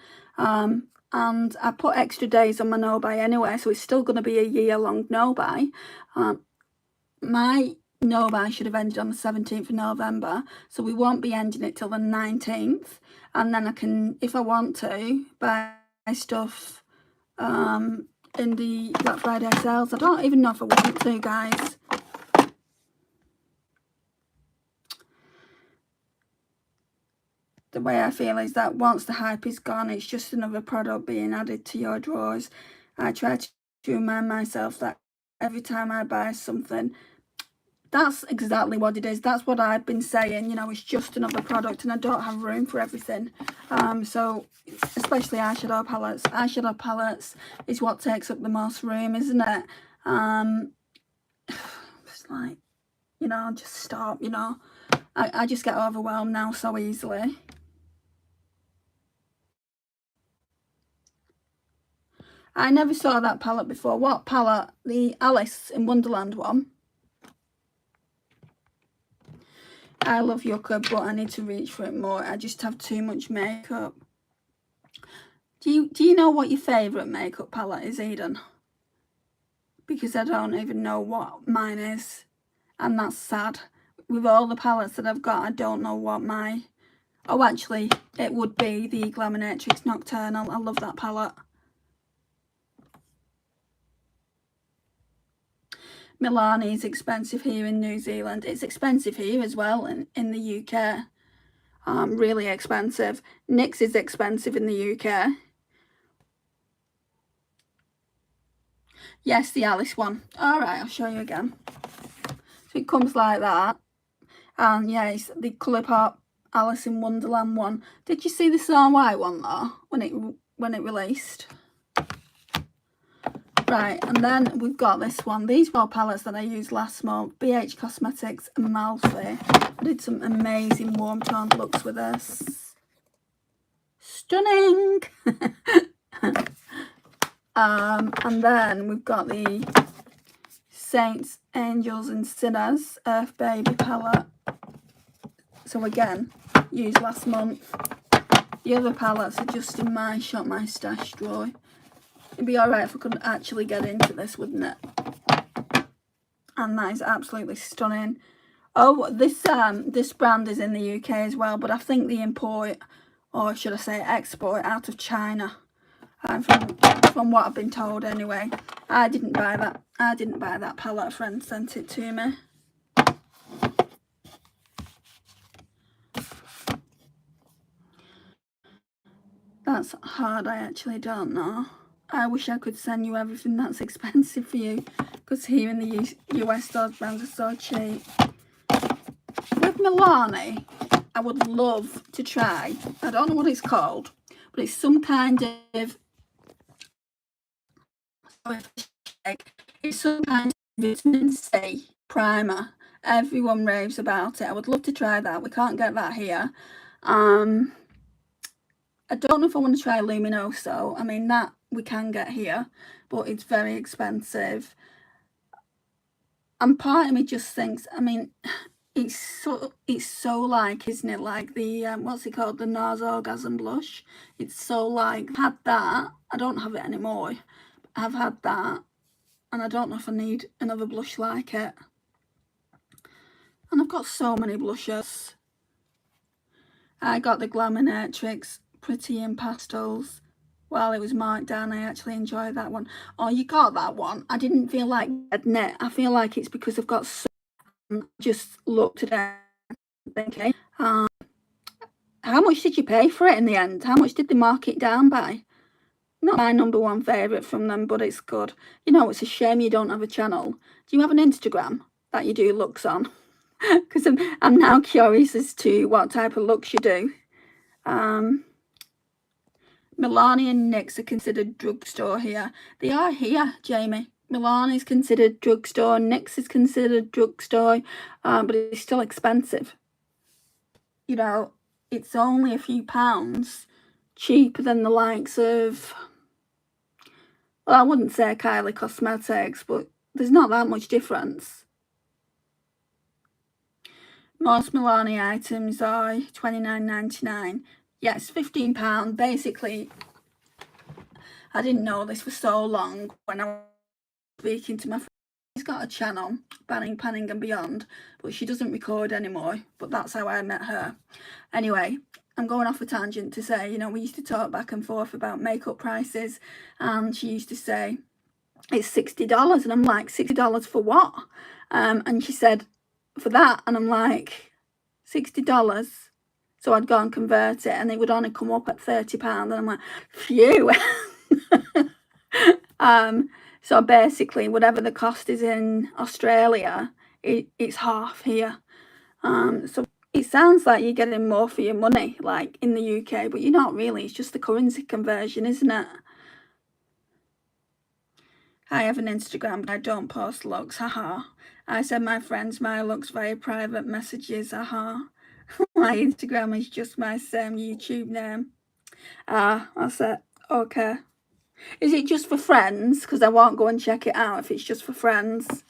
and I put extra days on my no-buy anyway, so it's still going to be a year-long no-buy. My no-buy should have ended on the 17th of November, so we won't be ending it till the 19th, and then I can, if I want to, buy stuff in the Black Friday sales. I don't even know if I want to, guys. The way I feel is that once the hype is gone, it's just another product being added to your drawers. I try to remind myself that every time I buy something, that's exactly what it is. That's what I've been saying, you know, it's just another product and I don't have room for everything. So especially eyeshadow palettes. Eyeshadow palettes is what takes up the most room, isn't it? It's like, you know, just stop, you know. I just get overwhelmed now so easily. I never saw that palette before. What palette? The Alice in Wonderland one. I love Yucca, but I need to reach for it more. I just have too much makeup. Do you know what your favourite makeup palette is, Eden? Because I don't even know what mine is. And that's sad. With all the palettes that I've got, I don't know what my... Oh, actually, it would be the Glaminatrix Nocturnal. I love that palette. Milani is expensive here in New Zealand. It's expensive here as well in the UK. Really expensive. NYX is expensive in the UK. Yes, the Alice one. Alright, I'll show you again. So it comes like that. And yeah, it's the Colourpop Alice in Wonderland one. Did you see the Snow White one though, when it released? Right, and then we've got this one. These were palettes that I used last month. BH Cosmetics Amalfi. I did some amazing warm toned looks with this. Stunning! And then we've got the Saints, Angels and Sinners Earth Baby palette. So again, used last month. The other palettes are just in my shop, my stash drawer. It'd be alright if I could actually get into this, wouldn't it? And that is absolutely stunning. Oh, this brand is in the UK as well, but I think the import, or should I say export, out of China. From what I've been told anyway. I didn't buy that. I didn't buy that palette. A friend sent it to me. That's hard. I actually don't know. I wish I could send you everything that's expensive for you, because here in the US those brands are so cheap. With Milani, I would love to try, I don't know what it's called, but it's some kind of, it's some kind of vitamin C primer. Everyone raves about it. I would love to try that. We can't get that here. I don't know if I want to try Luminoso. I mean, that we can get here, but it's very expensive. And part of me just thinks, I mean, it's so like, isn't it, like the what's it called, the NARS Orgasm blush. It's so like, I've had that. I don't have it anymore. I've had that, and I don't know if I need another blush like it. And I've got so many blushes. I got the Glaminatrix Pretty in Pastels. Well, it was marked down. I actually enjoyed that one. Oh, you got that one? I didn't feel like getting it. I feel like it's because I've got so... Just looked at it thinking, how much did you pay for it in the end? How much did they mark it down by? Not my #1 favourite from them, but it's good. You know, it's a shame you don't have a channel. Do you have an Instagram that you do looks on? Because I'm now curious as to what type of looks you do. Milani and NYX are considered drugstore here. They are here, Jamie. Milani is considered drugstore, NYX is considered drugstore, but it's still expensive. You know, it's only a few pounds cheaper than the likes of, well, I wouldn't say Kylie Cosmetics, but there's not that much difference. Most Milani items are £29.99. Yes, £15. Basically, I didn't know this for so long when I was speaking to my friend. She's got a channel, Panning and Beyond, but she doesn't record anymore. But that's how I met her. Anyway, I'm going off a tangent to say, you know, we used to talk back and forth about makeup prices, and she used to say, it's $60, and I'm like, $60 for what? And she said, for that, and I'm like, $60? So I'd go and convert it, and it would only come up at £30, and I'm like, phew. So basically, whatever the cost is in Australia, it's half here. So it sounds like you're getting more for your money, like in the UK, but you're not really. It's just the currency conversion, isn't it? I have an Instagram, but I don't post looks, haha. I send my friends my looks via private messages, haha. My Instagram is just my same YouTube name. I said, okay. Is it just for friends? Because I won't go and check it out if it's just for friends.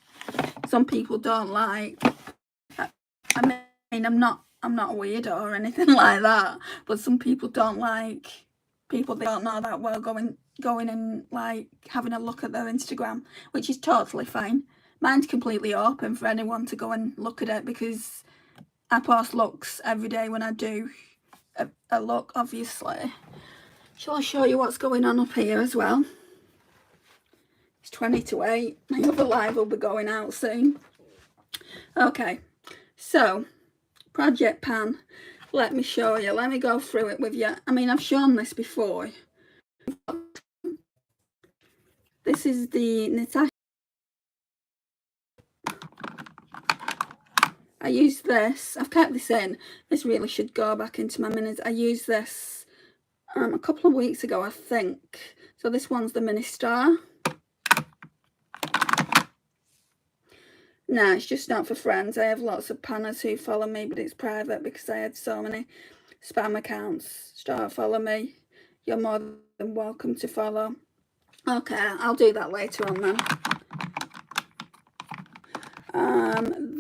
Some people don't like. I mean, I'm not a weirdo or anything like that, but some people don't like people they don't know that well going and like having a look at their Instagram, which is totally fine. Mine's completely open for anyone to go and look at it, because I post looks every day when I do a look, obviously. Shall I show you what's going on up here as well? It's 20 to 8. My other live will be going out soon. Okay, so project pan. Let me show you. Let me go through it with you. I mean, I've shown this before. This is the Natasha. I used this. I've kept this in. This really should go back into my minis. I used this a couple of weeks ago, I think. So this one's the mini star. No, it's just not for friends. I have lots of panners who follow me, but it's private because I had so many spam accounts start follow me. You're more than welcome to follow. Okay, I'll do that later on then.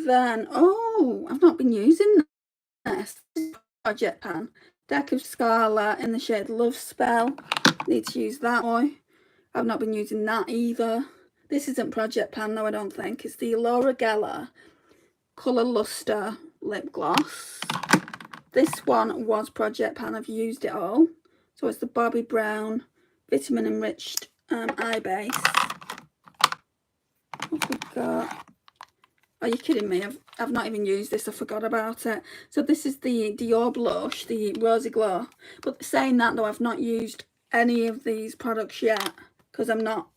Then, oh, I've not been using this project pan. Deck of Scarlet in the shade Love Spell. Need to use that one. I've not been using that either. This isn't project pan though, I don't think. It's the Laura Geller Colour Luster Lip Gloss. This one was project pan. I've used it all. So it's the Bobbi Brown Vitamin Enriched Eye Base. What have we got? Are you kidding me? I've not even used this. I forgot about it. So this is the Dior blush, the Rosy Glow. But saying that though, I've not used any of these products yet, because I'm not,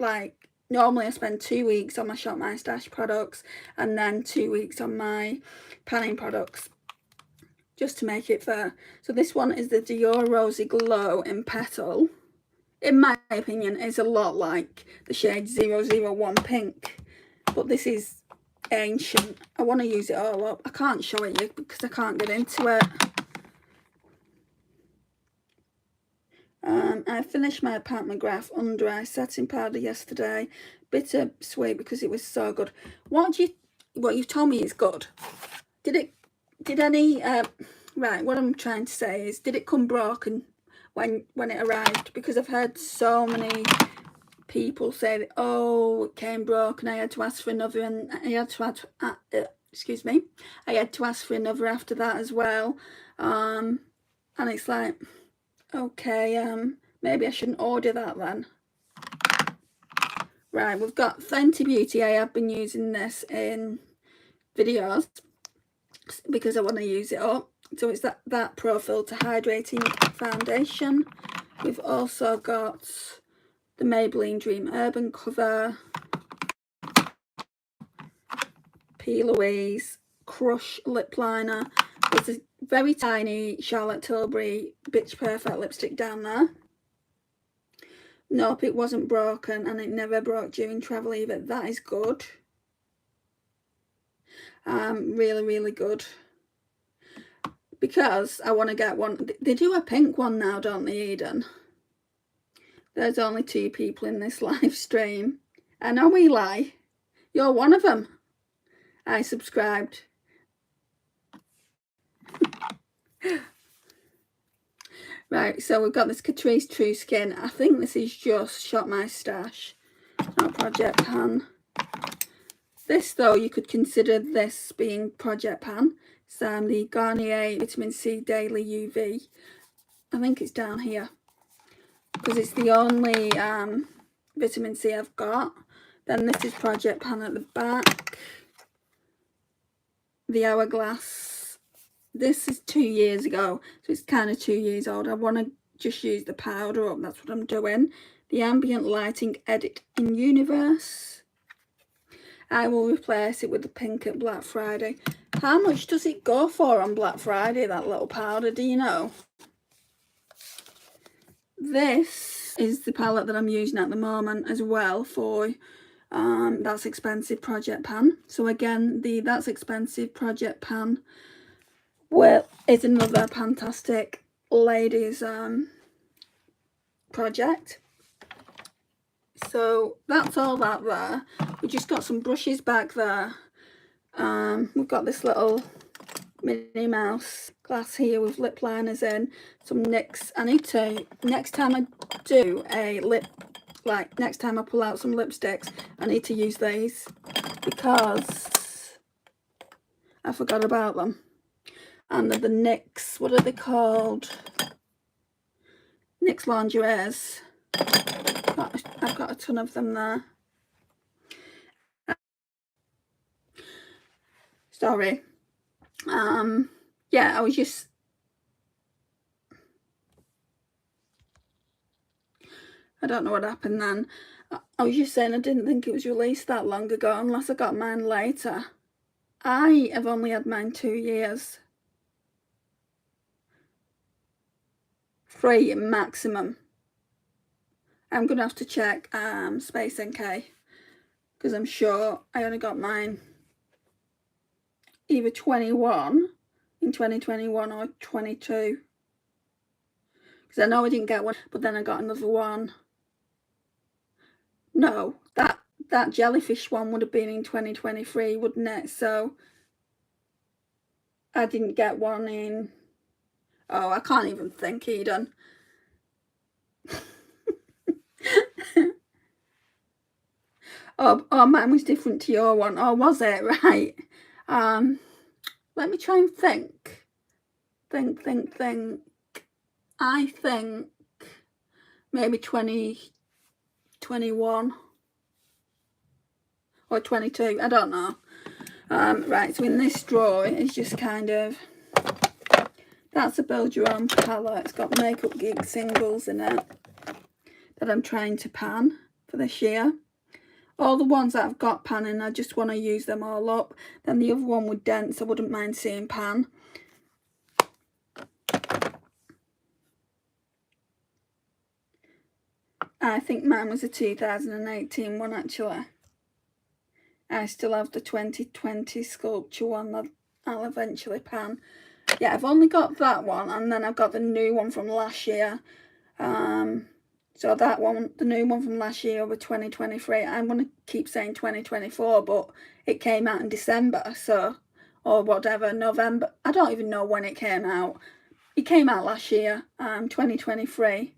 like, normally I spend 2 weeks on my Shop My Stash products and then 2 weeks on my panning products, just to make it fair. So this one is the Dior Rosy Glow in Petal. In my opinion, it's a lot like the shade 001 Pink, but this is ancient. I want to use it all up. I can't show it you because I can't get into it. I finished my Pat McGrath Under Eye Setting Powder yesterday. Bitter sweet because it was so good. What you've told me is good. Did any right, what I'm trying to say is, did it come broken when it arrived? Because I've heard so many people say that, oh, it came broken, I had to ask for another, and I had to excuse me, I had to ask for another after that as well. And it's like, okay, maybe I shouldn't order that then. Right, we've got Fenty Beauty. I have been using this in videos because I want to use it up. So it's that Pro Filter Hydrating Foundation. We've also got the Maybelline Dream Urban Cover, P. Louise Crush Lip Liner. There's a very tiny Charlotte Tilbury Bitch Perfect lipstick down there. Nope, it wasn't broken, and it never broke during travel either. That is good. Really, really good. Because I want to get one. They do a pink one now, don't they, Eden? There's only 2 people in this live stream. I know, we lie. You're one of them. I subscribed. Right, so we've got this Catrice True Skin. I think this is just Shop My Stash, not Project Pan. This, though, you could consider this being Project Pan. It's the Garnier Vitamin C Daily UV. I think it's down here, because it's the only vitamin C I've got. Then this is Project Pan at the back. The Hourglass. This is 2 years ago, so it's kind of 2 years old. I want to just use the powder up, that's what I'm doing. The Ambient Lighting Edit in Universe. I will replace it with the pink at Black Friday. How much does it go for on Black Friday, that little powder, do you know? This is the palette that I'm using at the moment as well for That's Expensive Project Pan. So again, the That's Expensive Project Pan is another fantastic ladies project. So that's all that there. We just got some brushes back there. We've got this little Minnie Mouse glass here with lip liners in, some NYX. I need to, next time I do a lip, like next time I pull out some lipsticks, I need to use these because I forgot about them. And the NYX, what are they called? NYX lingeries. I've got a ton of them there. Sorry. Yeah, I was just... I don't know what happened then. I was just saying I didn't think it was released that long ago, unless I got mine later. I have only had mine 2 years. 3 maximum. I'm going to have to check Space NK, because I'm sure I only got mine either 21 in 2021 or 22. Because I know I didn't get one, but then I got another one. No, that jellyfish one would have been in 2023, wouldn't it? So I didn't get one in... Oh, I can't even think, Eden. Oh, mine was different to your one. Oh, was it? Right. Let me try and think. Think. I think maybe 2021 or 22. I don't know. Right, so in this drawer it's just kind of... That's a Build Your Own palette. It's got Makeup Geek singles in it that I'm trying to pan for this year. All the ones that I've got panning, I just want to use them all up. Then the other one with dents, I wouldn't mind seeing pan. I think mine was a 2018 one, actually. I still have the 2020 sculpture one that I'll eventually pan. Yeah, I've only got that one, and then I've got the new one from last year. So that one, the new one from last year, over 2023. I'm going to keep saying 2024, but it came out in December, so, or whatever, November. I don't even know when it came out. It came out last year, 2023.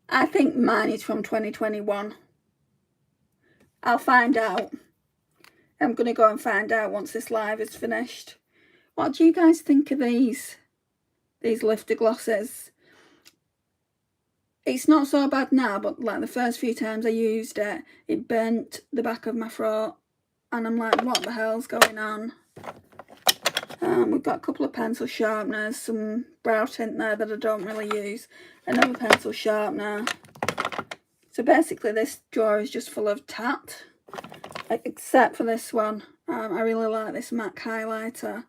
I think mine is from 2021. I'll find out. I'm going to go and find out once this live is finished. What do you guys think of these lifter glosses? It's not so bad now, but like the first few times I used it, it burnt the back of my throat. And I'm like, what the hell's going on? We've got a couple of pencil sharpeners, some brow tint there that I don't really use, another pencil sharpener. So basically this drawer is just full of tat, except for this one. I really like this MAC highlighter.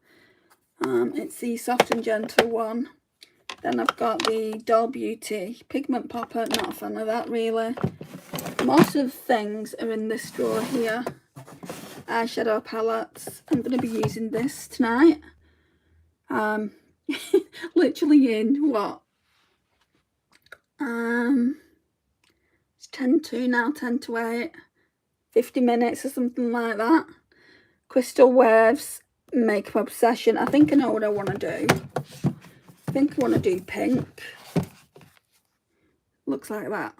It's the Soft and Gentle one. Then I've got the Doll Beauty Pigment Popper, not a fan of that really. Most of the things are in this drawer here. Eyeshadow palettes. I'm going to be using this tonight. Literally in what? It's 10 to now, 10 to 8. 50 minutes or something like that. Crystal Waves Makeup Obsession. I think I know what I want to do. I think I want to do pink. Looks like that.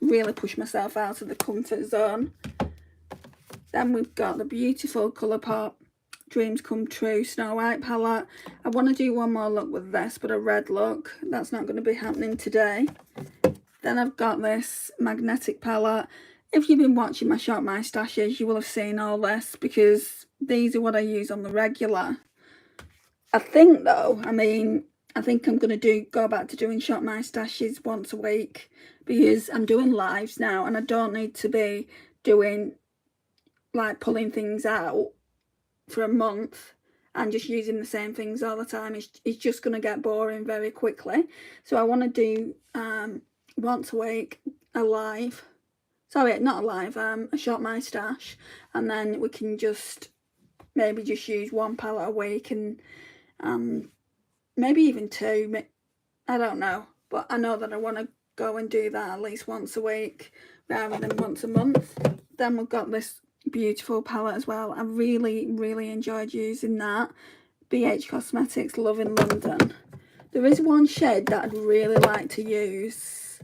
Really push myself out of the comfort zone. Then we've got the beautiful Colourpop Dreams Come True Snow White palette. I want to do one more look with this, but a red look. That's not going to be happening today. Then I've got this magnetic palette. If you've been watching my Shop My Stashes, you will have seen all this, because these are what I use on the regular. I think though, I think I'm going to go back to doing Shop My Stashes once a week, because I'm doing lives now and I don't need to be doing, like, pulling things out for a month and just using the same things all the time. It's just going to get boring very quickly. So I want to do once a week a live. Sorry, not a live, a Shop My Stash, and then we can just maybe just use one palette a week, and maybe even two. I don't know, but I know that I want to go and do that at least once a week rather than once a month. Then we've got this beautiful palette as well. I really enjoyed using that. BH Cosmetics Love in London. There is one shade that I'd really like to use.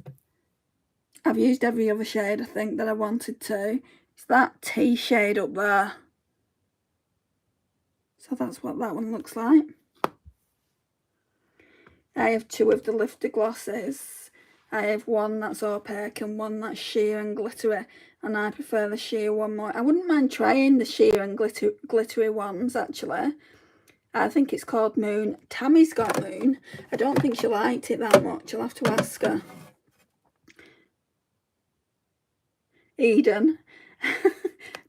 I've used every other shade, I think, that I wanted to. It's that tea shade up there. So that's what that one looks like. I have two of the lifter glosses. I have one that's opaque and one that's sheer and glittery, and I prefer the sheer one more. I wouldn't mind trying the sheer and glittery ones, actually. I think it's called Moon. Tammy's got Moon. I don't think she liked it that much. I'll have to ask her. Eden.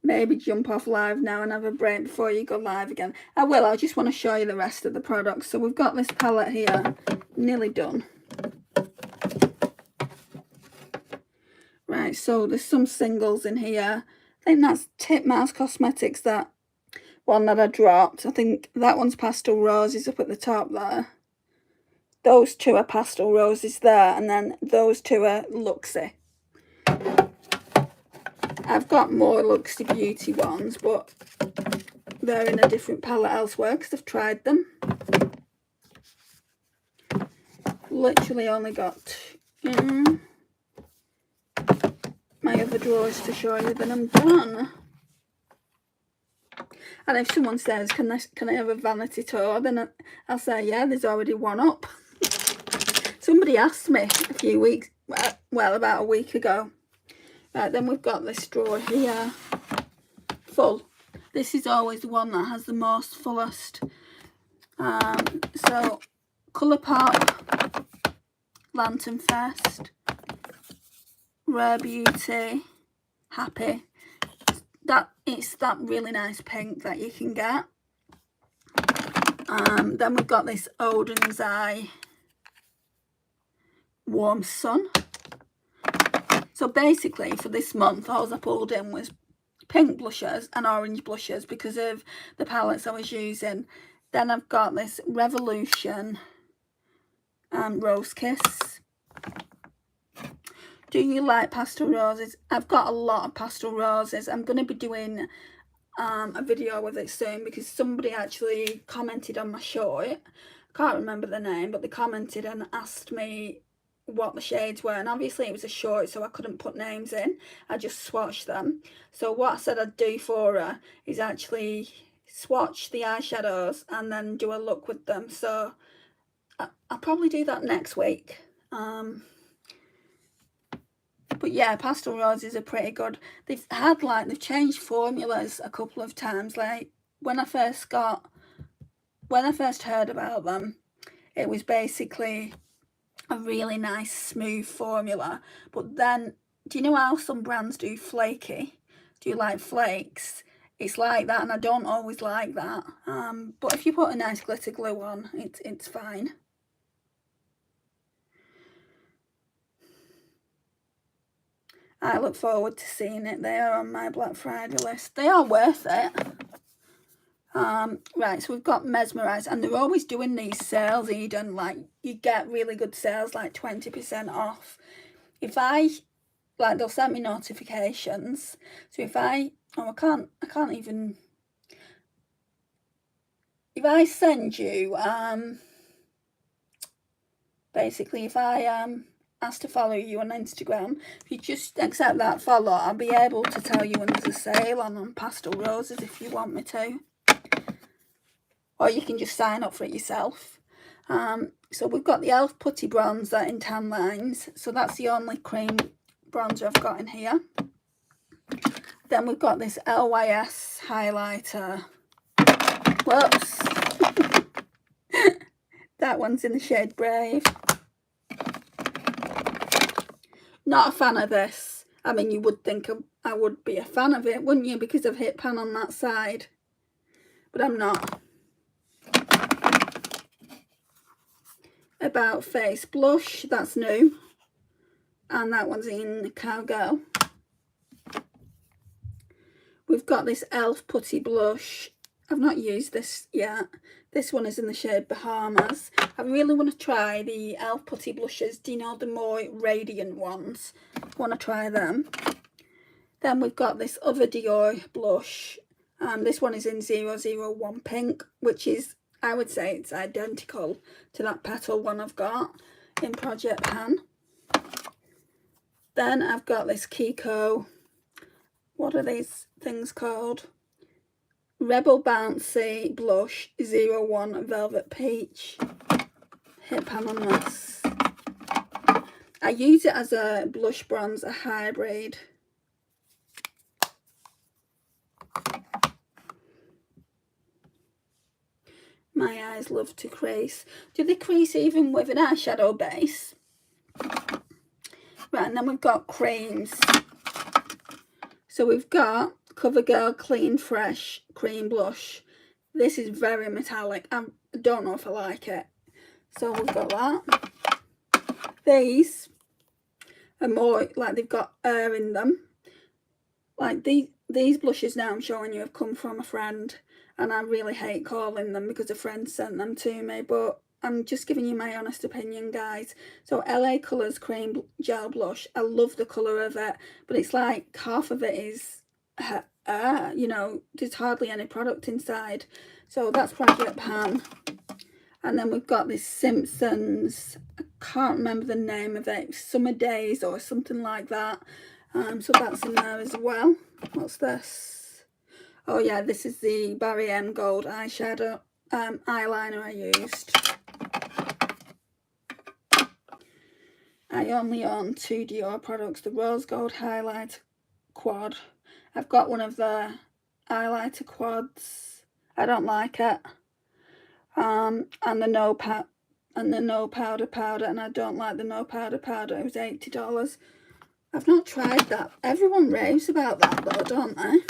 Maybe jump off live now and have a break before you go live again. I will. I just want to show you the rest of the products. So we've got this palette here, nearly done. Right, so there's some singles in here. I think that's Titmouse Cosmetics, that one that I dropped. I think that one's Pastel Roses up at the top there. Those two are Pastel Roses there, and then those two are Luxie. I've got more Luxie Beauty ones, but they're in a different palette elsewhere because I've tried them. Literally only got my other drawers to show you, then I'm done. And if someone says, can I have a vanity tour, then I'll say, yeah, there's already one up. Somebody asked me a few weeks, well, about a week ago. Right, then we've got this drawer here, full. This is always the one that has the most fullest. So, Colourpop, Lantern Fest, Rare Beauty, Happy. It's that really nice pink that you can get. Then we've got this Odin's Eye Warm Sun. So basically for this month, all I pulled in was pink blushers and orange blushers because of the palettes I was using. Then I've got this Revolution Rose Kiss. Do you like pastel roses? I've got a lot of pastel roses. I'm going to be doing a video with it soon because somebody actually commented on my short. I can't remember the name, but they commented and asked me what the shades were, and obviously it was a short, so I couldn't put names in. I just swatched them. So what I said I'd do for her is actually swatch the eyeshadows and then do a look with them. So I'll probably do that next week. But yeah, pastel roses are pretty good. They've changed formulas a couple of times. Like when I first heard about them, it was basically a really nice smooth formula. But then, do you know how some brands do flaky? Do you like flakes? It's like that, and I don't always like that. But if you put a nice glitter glue on, it's fine. I look forward to seeing it. They are on my Black Friday list. They are worth it. Right, so we've got Mesmerise, and they're always doing these sales, Eden. Like, you get really good sales, like 20% off. If they'll send me notifications. So if I can't even. If I send you, Basically, if I ask to follow you on Instagram, if you just accept that follow, I'll be able to tell you when there's a sale on Pastel Roses if you want me to. Or you can just sign up for it yourself. So we've got the e.l.f. Putty Bronzer in Tan Lines. So that's the only cream bronzer I've got in here. Then we've got this LYS highlighter. Whoops. That one's in the shade Brave. Not a fan of this. I mean, you would think I would be a fan of it, wouldn't you? Because I've hit pan on that side. But I'm not. About Face blush, that's new. And that one's in Cowgirl. We've got this e.l.f. Putty blush. I've not used this yet. This one is in the shade Bahamas. I really want to try the e.l.f. Putty blushes. Do you know the more radiant ones? I want to try them. Then we've got this other Dior blush. This one is in 001 Pink, which is, I would say it's identical to that petal one I've got in Project Pan. Then I've got this Kiko, what are these things called? Rebel Bouncy Blush 01 Velvet Peach. Hit pan on this. I use it as a blush bronzer hybrid. My eyes love to crease. Do they crease even with an eyeshadow base? Right, and then we've got creams. So we've got CoverGirl Clean Fresh Cream Blush. This is very metallic. I don't know if I like it. So we've got that. These are more like they've got air in them. Like these blushes now I'm showing you have come from a friend. And I really hate calling them because a friend sent them to me. But I'm just giving you my honest opinion, guys. So LA Colours Cream Gel Blush. I love the colour of it. But it's like half of it is you know, there's hardly any product inside. So that's Project Pan. And then we've got this Simpsons, I can't remember the name of it, Summer Days or something like that. So that's in there as well. What's this? Oh yeah, this is the Barry M Gold eyeshadow eyeliner I used. I only own 2 Dior products, the Rose Gold Highlight Quad. I've got one of the highlighter quads. I don't like it. And the no powder powder, and I don't like the no powder powder. It was $80. I've not tried that. Everyone raves about that though, don't they?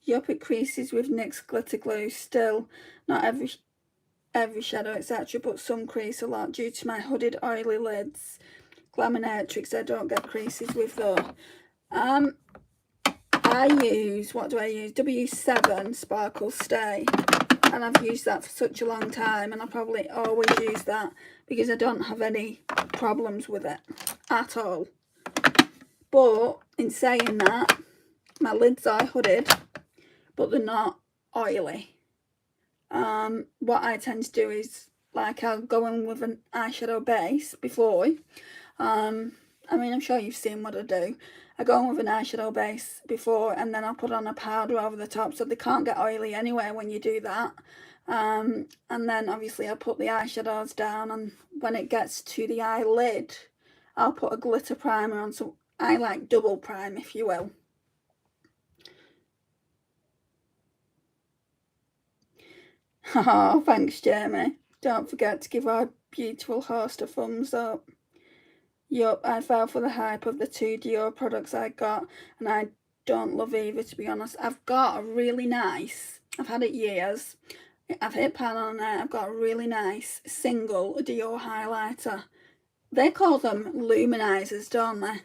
Yup, it creases with NYX glitter glue. Still, not every shadow etc, but some crease a lot due to my hooded oily lids. Glaminatrix, I don't get creases with though. I use, what do I use? W7 Sparkle Stay. And I've used that for such a long time, and I probably always use that because I don't have any problems with it at all. But in saying that, my lids are hooded, but they're not oily. What I tend to do is, like, I'll go in with an eyeshadow base before. I mean, I'm sure you've seen what I do. I go in with an eyeshadow base before, and then I'll put on a powder over the top so they can't get oily anyway when you do that. And then obviously I'll put the eyeshadows down, and when it gets to the eyelid, I'll put a glitter primer on. So I like double prime, if you will. Oh, thanks, Jamie. Don't forget to give our beautiful host a thumbs up. Yup, I fell for the hype of the 2 Dior products I got, and I don't love either, to be honest. I've got a really nice, I've had it years, I've hit pan on it, I've got a really nice single Dior highlighter. They call them luminizers, don't they?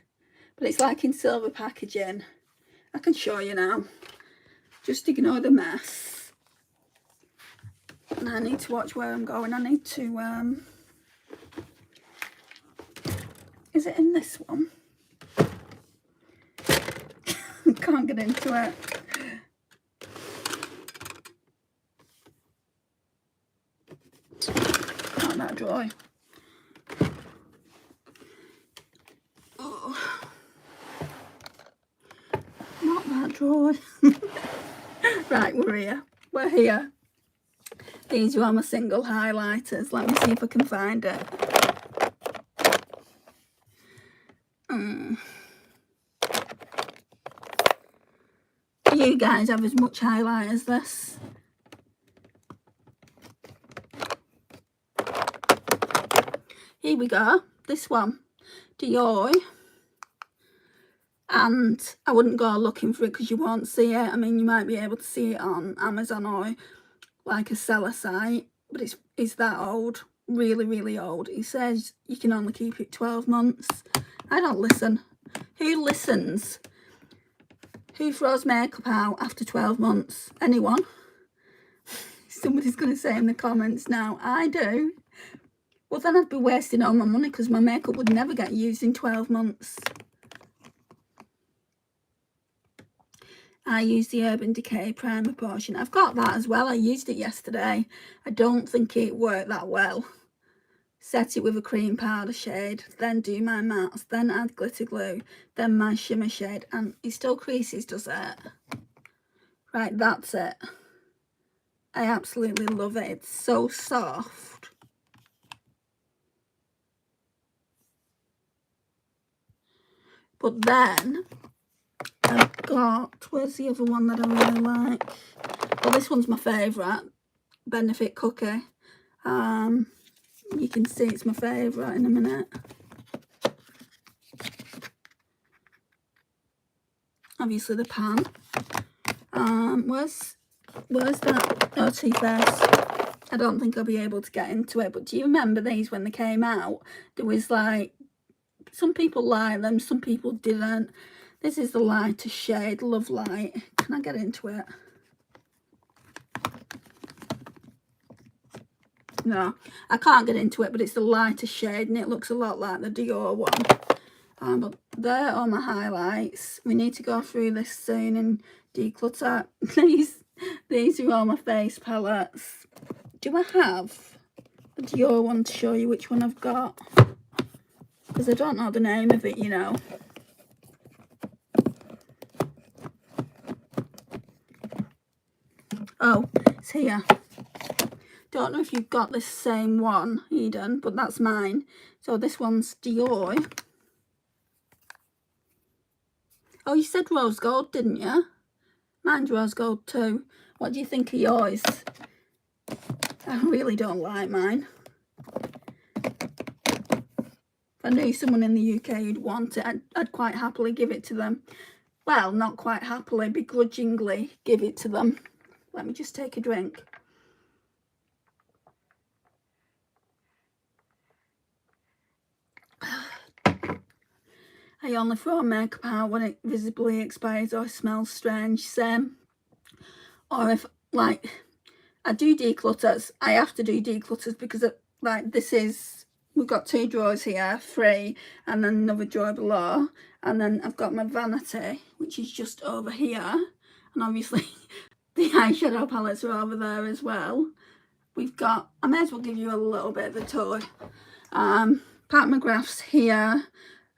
But it's like in silver packaging. I can show you now. Just ignore the mess. And I need to watch where I'm going. I need to, is it in this one? Can't get into it. Oh, that dry. Oh, not that dry. Right, we're here. We're here. These are all my single highlighters. Let me see if I can find it. Do you guys have as much highlight as this? Here we go. This one. Dior. And I wouldn't go looking for it because you won't see it. I mean, you might be able to see it on Amazon or like a seller site, but it's that old. Really, really old. It says you can only keep it 12 months. I don't listen. Who listens? Who throws makeup out after 12 months? Anyone? Somebody's going to say in the comments now, I do. Well, then I'd be wasting all my money because my makeup would never get used in 12 months. I use the Urban Decay Primer Potion. I've got that as well. I used it yesterday. I don't think it worked that well. Set it with a cream powder shade, then do my mattes, then add glitter glue, then my shimmer shade, and it still creases, does it? Right, that's it. I absolutely love it. It's so soft. But then I've got, where's the other one that I really like? Well, this one's my favourite, Benefit Cookie. You can see it's my favourite in a minute. Obviously the pan. Where's that? Oh, Too Faced. I don't think I'll be able to get into it, but do you remember these when they came out? There was like, some people liked them, some people didn't. This is the lighter shade, Love Light. Can I get into it? No, I can't get into it, but it's the lighter shade and it looks a lot like the Dior one. But there are my highlights. We need to go through this soon and declutter. These are all my face palettes. Do I have the Dior one to show you which one I've got? Because I don't know the name of it, you know. Oh, it's here. Don't know if you've got this same one, Eden, but that's mine. So this one's Dior. Oh, you said rose gold, didn't you? Mine's rose gold too. What do you think of yours? I really don't like mine. If I knew someone in the UK who'd want it, I'd quite happily give it to them. Well, not quite happily, begrudgingly give it to them. Let me just take a drink. I only throw makeup out when it visibly expires or smells strange, same. Or if, like, I do declutters, I have to do declutters because, like, this is, we've got 2 drawers here, 3, and then another drawer below. And then I've got my Vanity, which is just over here. And obviously, the eyeshadow palettes are over there as well. We've got, I may as well give you a little bit of a tour. Pat McGrath's here.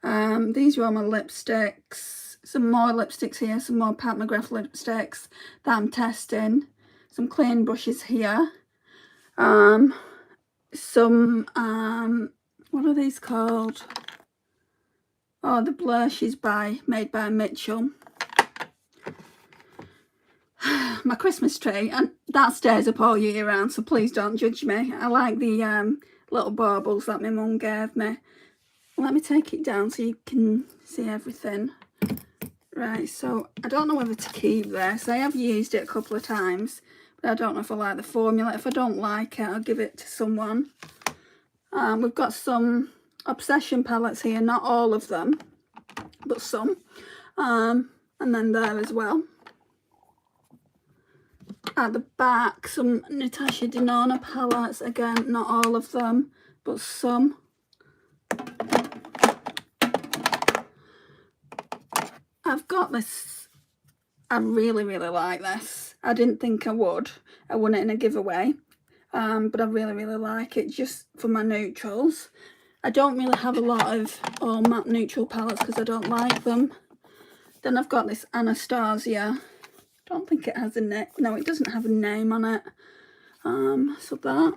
These are all my lipsticks. Some more lipsticks here, some more Pat McGrath lipsticks that I'm testing. Some clean brushes here. Some, what are these called? Oh, the blushes made by Mitchell. My Christmas tree, and that stays up all year round, so please don't judge me. I like the little baubles that my mum gave me. Let me take it down so you can see everything. Right, so I don't know whether to keep this. I have used it a couple of times, but I don't know if I like the formula. If I don't like it, I'll give it to someone. We've got some Obsession palettes here, not all of them, but some. And then there as well. At the back, some Natasha Denona palettes. Again, not all of them, but some. I've got this. I really, really like this. I didn't think I would. I won it in a giveaway. but I really like it just for my neutrals. I don't really have a lot of all matte neutral palettes because I don't like them. Then I've got this Anastasia. Don't think it has a name. No, it doesn't have a name on it. So that.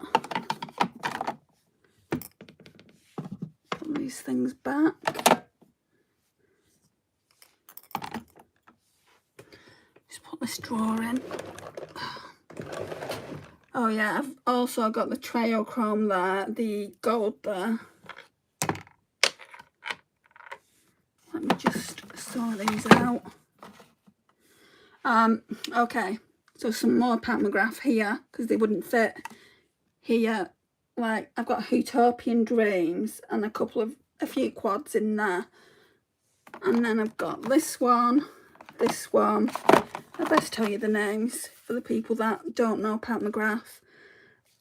Put these things back. Just put this drawer in. Oh yeah, I've also got the Trail Chrome there, the gold there. Let me just sort these out. Okay, so some more Pat McGrath here because they wouldn't fit here. Like I've got Utopian Dreams and a few quads in there, and then I've got this one. I best tell you the names for the people that don't know Pat McGrath.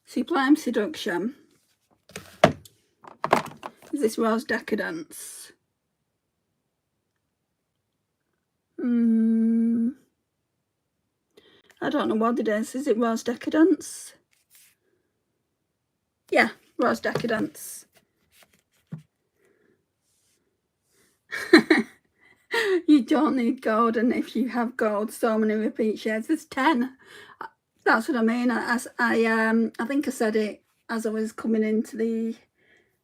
Sublime Seduction. Is this Rose Decadence? I don't know what it is. Is it Rose Decadence? Yeah, Rose Decadence. You don't need gold, and if you have gold, so many repeat shades. There's 10. That's what I mean. I think I said it as I was coming into the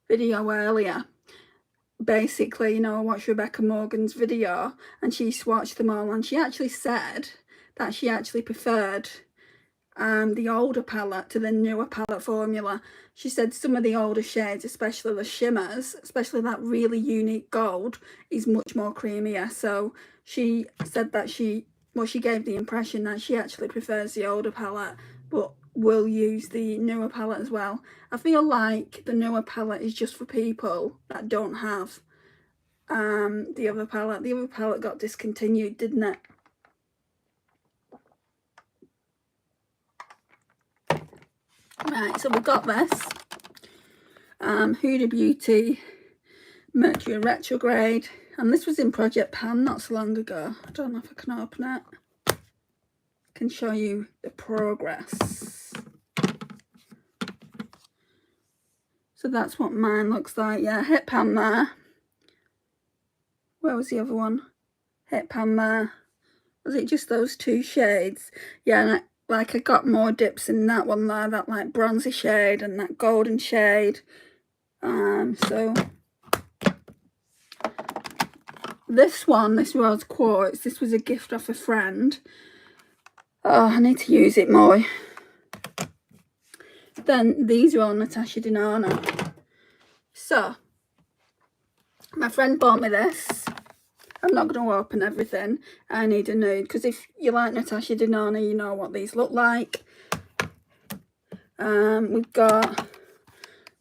video earlier. Basically, you know, I watched Rebecca Morgan's video and she swatched them all, and she actually said that she actually preferred the older palette to the newer palette formula. She said some of the older shades, especially the shimmers, especially that really unique gold, is much more creamier. So she said that she gave the impression that she actually prefers the older palette, but will use the newer palette as well. I feel like the newer palette is just for people that don't have the other palette. The other palette got discontinued, didn't it? Right, so we've got this Huda Beauty Mercury Retrograde, and this was in Project Pan not so long ago. I don't know if I can open it. I can show you the progress. So that's what mine looks like. Yeah, hit pan there. Where was the other one? Hit pan there. Was it just those two shades? Yeah, and I got more dips in that one there, that like bronzy shade and that golden shade. So this one, this Rose Quartz, this was a gift off a friend. Oh, I need to use it more. Then these are all Natasha Denona. So my friend bought me this. I'm not going to open everything. I need a nude, because if you like Natasha Denona, you know what these look like. We've got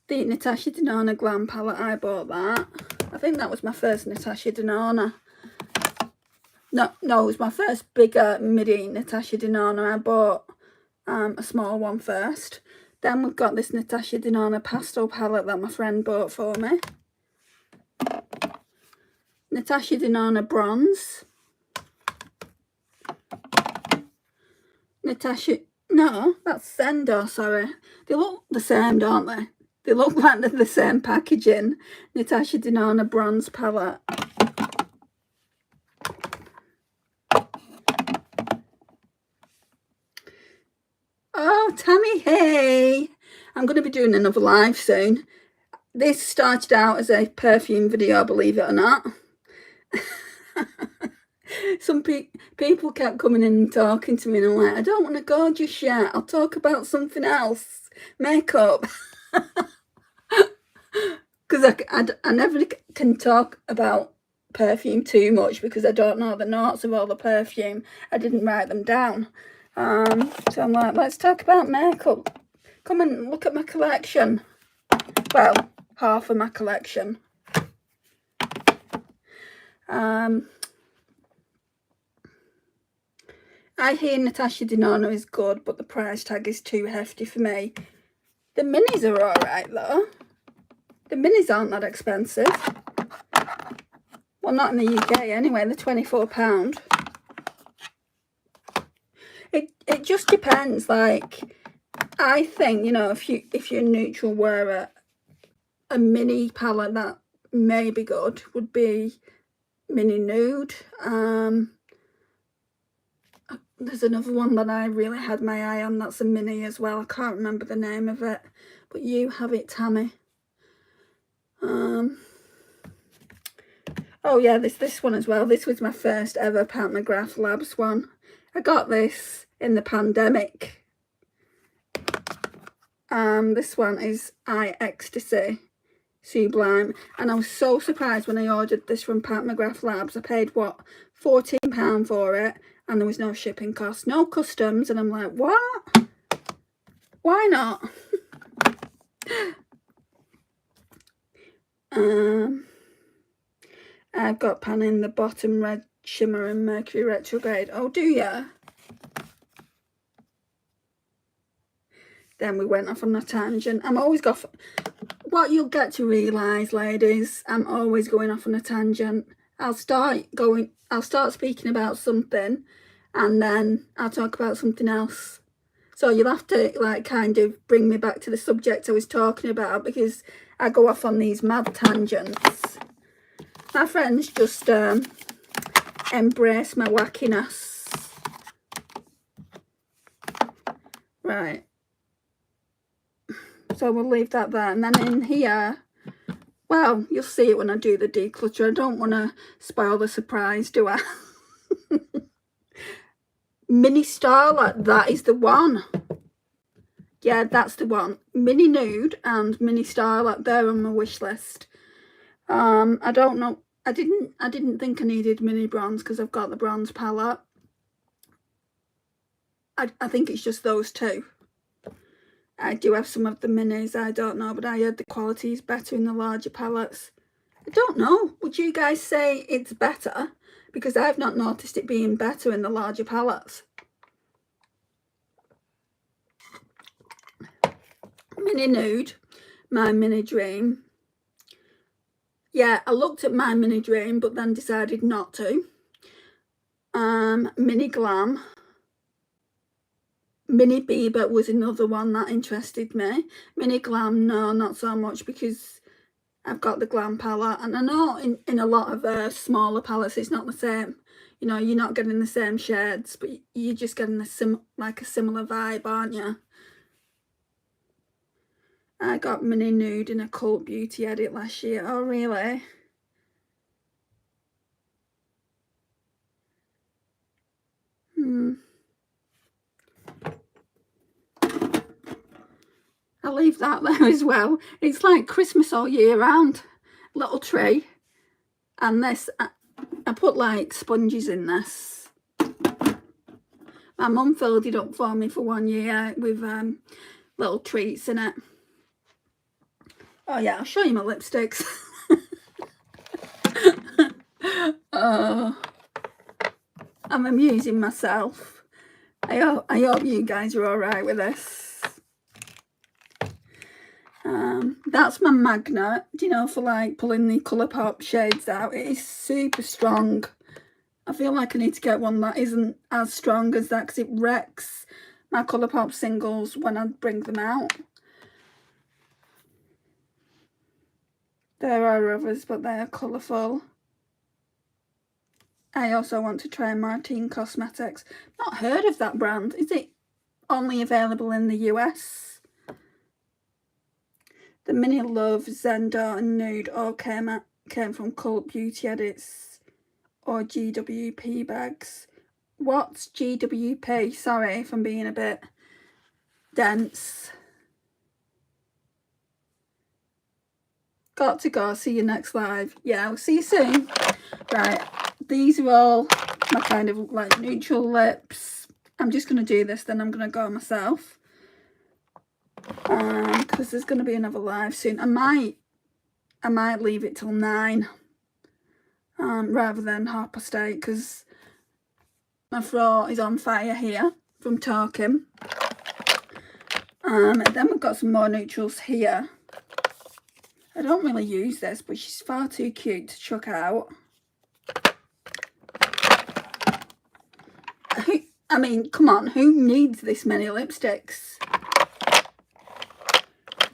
the Natasha Denona Glam palette. I bought that. I think that was my first Natasha Denona. No, it was my first bigger midi Natasha Denona. I bought a small one first. Then we've got this Natasha Denona pastel palette that my friend bought for me. Natasha Denona Bronze. No, that's Sendo, sorry. They look the same, don't they? They look like they're the same packaging. Natasha Denona Bronze palette. Oh, Tammy, hey! I'm going to be doing another live soon. This started out as a perfume video, believe it or not. Some people kept coming in and talking to me, and I'm like, I don't want to go just yet. I'll talk about something else. Makeup. Because I never can talk about perfume too much because I don't know the notes of all the perfume. I didn't write them down. So I'm like, let's talk about makeup. Come and look at my collection. Well, half of my collection. I hear Natasha Denona is good, but the price tag is too hefty for me. The minis are alright though. The minis aren't that expensive. Well, not in the UK anyway, they're £24. It just depends, like, I think, you know, if your neutral were a mini palette that may be good, would be Mini Nude. There's another one that I really had my eye on, that's a mini as well. I can't remember the name of it, but you have it, Tammy. Oh yeah, this one as well. This was my first ever Pat McGrath Labs one. I got this in the pandemic. This one is Eye Ecstasy Sublime, and I was so surprised when I ordered this from Pat McGrath Labs. I paid what, £14 for it, and there was no shipping cost, no customs, and I'm like, what? Why not? I've got Pan in the bottom, Red Shimmer and Mercury Retrograde. Oh, do ya? Then we went off on a tangent. I'm always got... What you'll get to realise, ladies, I'm always going off on a tangent. I'll start speaking about something, and then I'll talk about something else. So you'll have to, like, kind of bring me back to the subject I was talking about, because I go off on these mad tangents. My friends just embrace my wackiness. Right. So we'll leave that there. And then in here, well, you'll see it when I do the declutter. I don't want to spoil the surprise, do I? Mini Starlight, that is the one. Yeah, that's the one. Mini Nude and Mini Starlight, they're on my wish list. I don't know. I didn't think I needed mini bronze because I've got the bronze palette. I think it's just those two. I do have some of the minis, I don't know, but I heard the quality is better in the larger palettes. I don't know. Would you guys say it's better? Because I've not noticed it being better in the larger palettes. Mini Nude, My Mini Dream. Yeah, I looked at My Mini Dream, but then decided not to. Mini Glam. Mini Bieber was another one that interested me. Mini Glam, no, not so much, because I've got the Glam palette, and I know in a lot of smaller palettes it's not the same. You know, you're not getting the same shades, but you're just getting a similar vibe, aren't you? I got Mini Nude in a Cult Beauty edit last year. Oh, really? I'll leave that there as well. It's like Christmas all year round. Little tree. And this, I put like sponges in this. My mum filled it up for me for 1 year with little treats in it. Oh yeah, I'll show you my lipsticks. Oh, I'm amusing myself. I hope you guys are alright with this. That's my magnet, do you know, for like pulling the Colourpop shades out. It is super strong. I feel like I need to get one that isn't as strong as that, because it wrecks my Colourpop singles when I bring them out. There are others, but they are colourful. I also want to try Martine Cosmetics. Not heard of that brand. Is it only available in the US? The Mini Love, Zendor and Nude all came from Cult Beauty Edits or GWP bags. What's GWP? Sorry if I'm being a bit dense. Got to go. See you next live. Yeah, I'll see you soon. Right, these are all my kind of like neutral lips. I'm just going to do this, then I'm going to go myself. Because there's going to be another live soon. I might leave it till 9 rather than 8:30, because my throat is on fire here from talking. And then we've got some more neutrals here. I don't really use this, but she's far too cute to chuck out. I mean, come on, who needs this many lipsticks?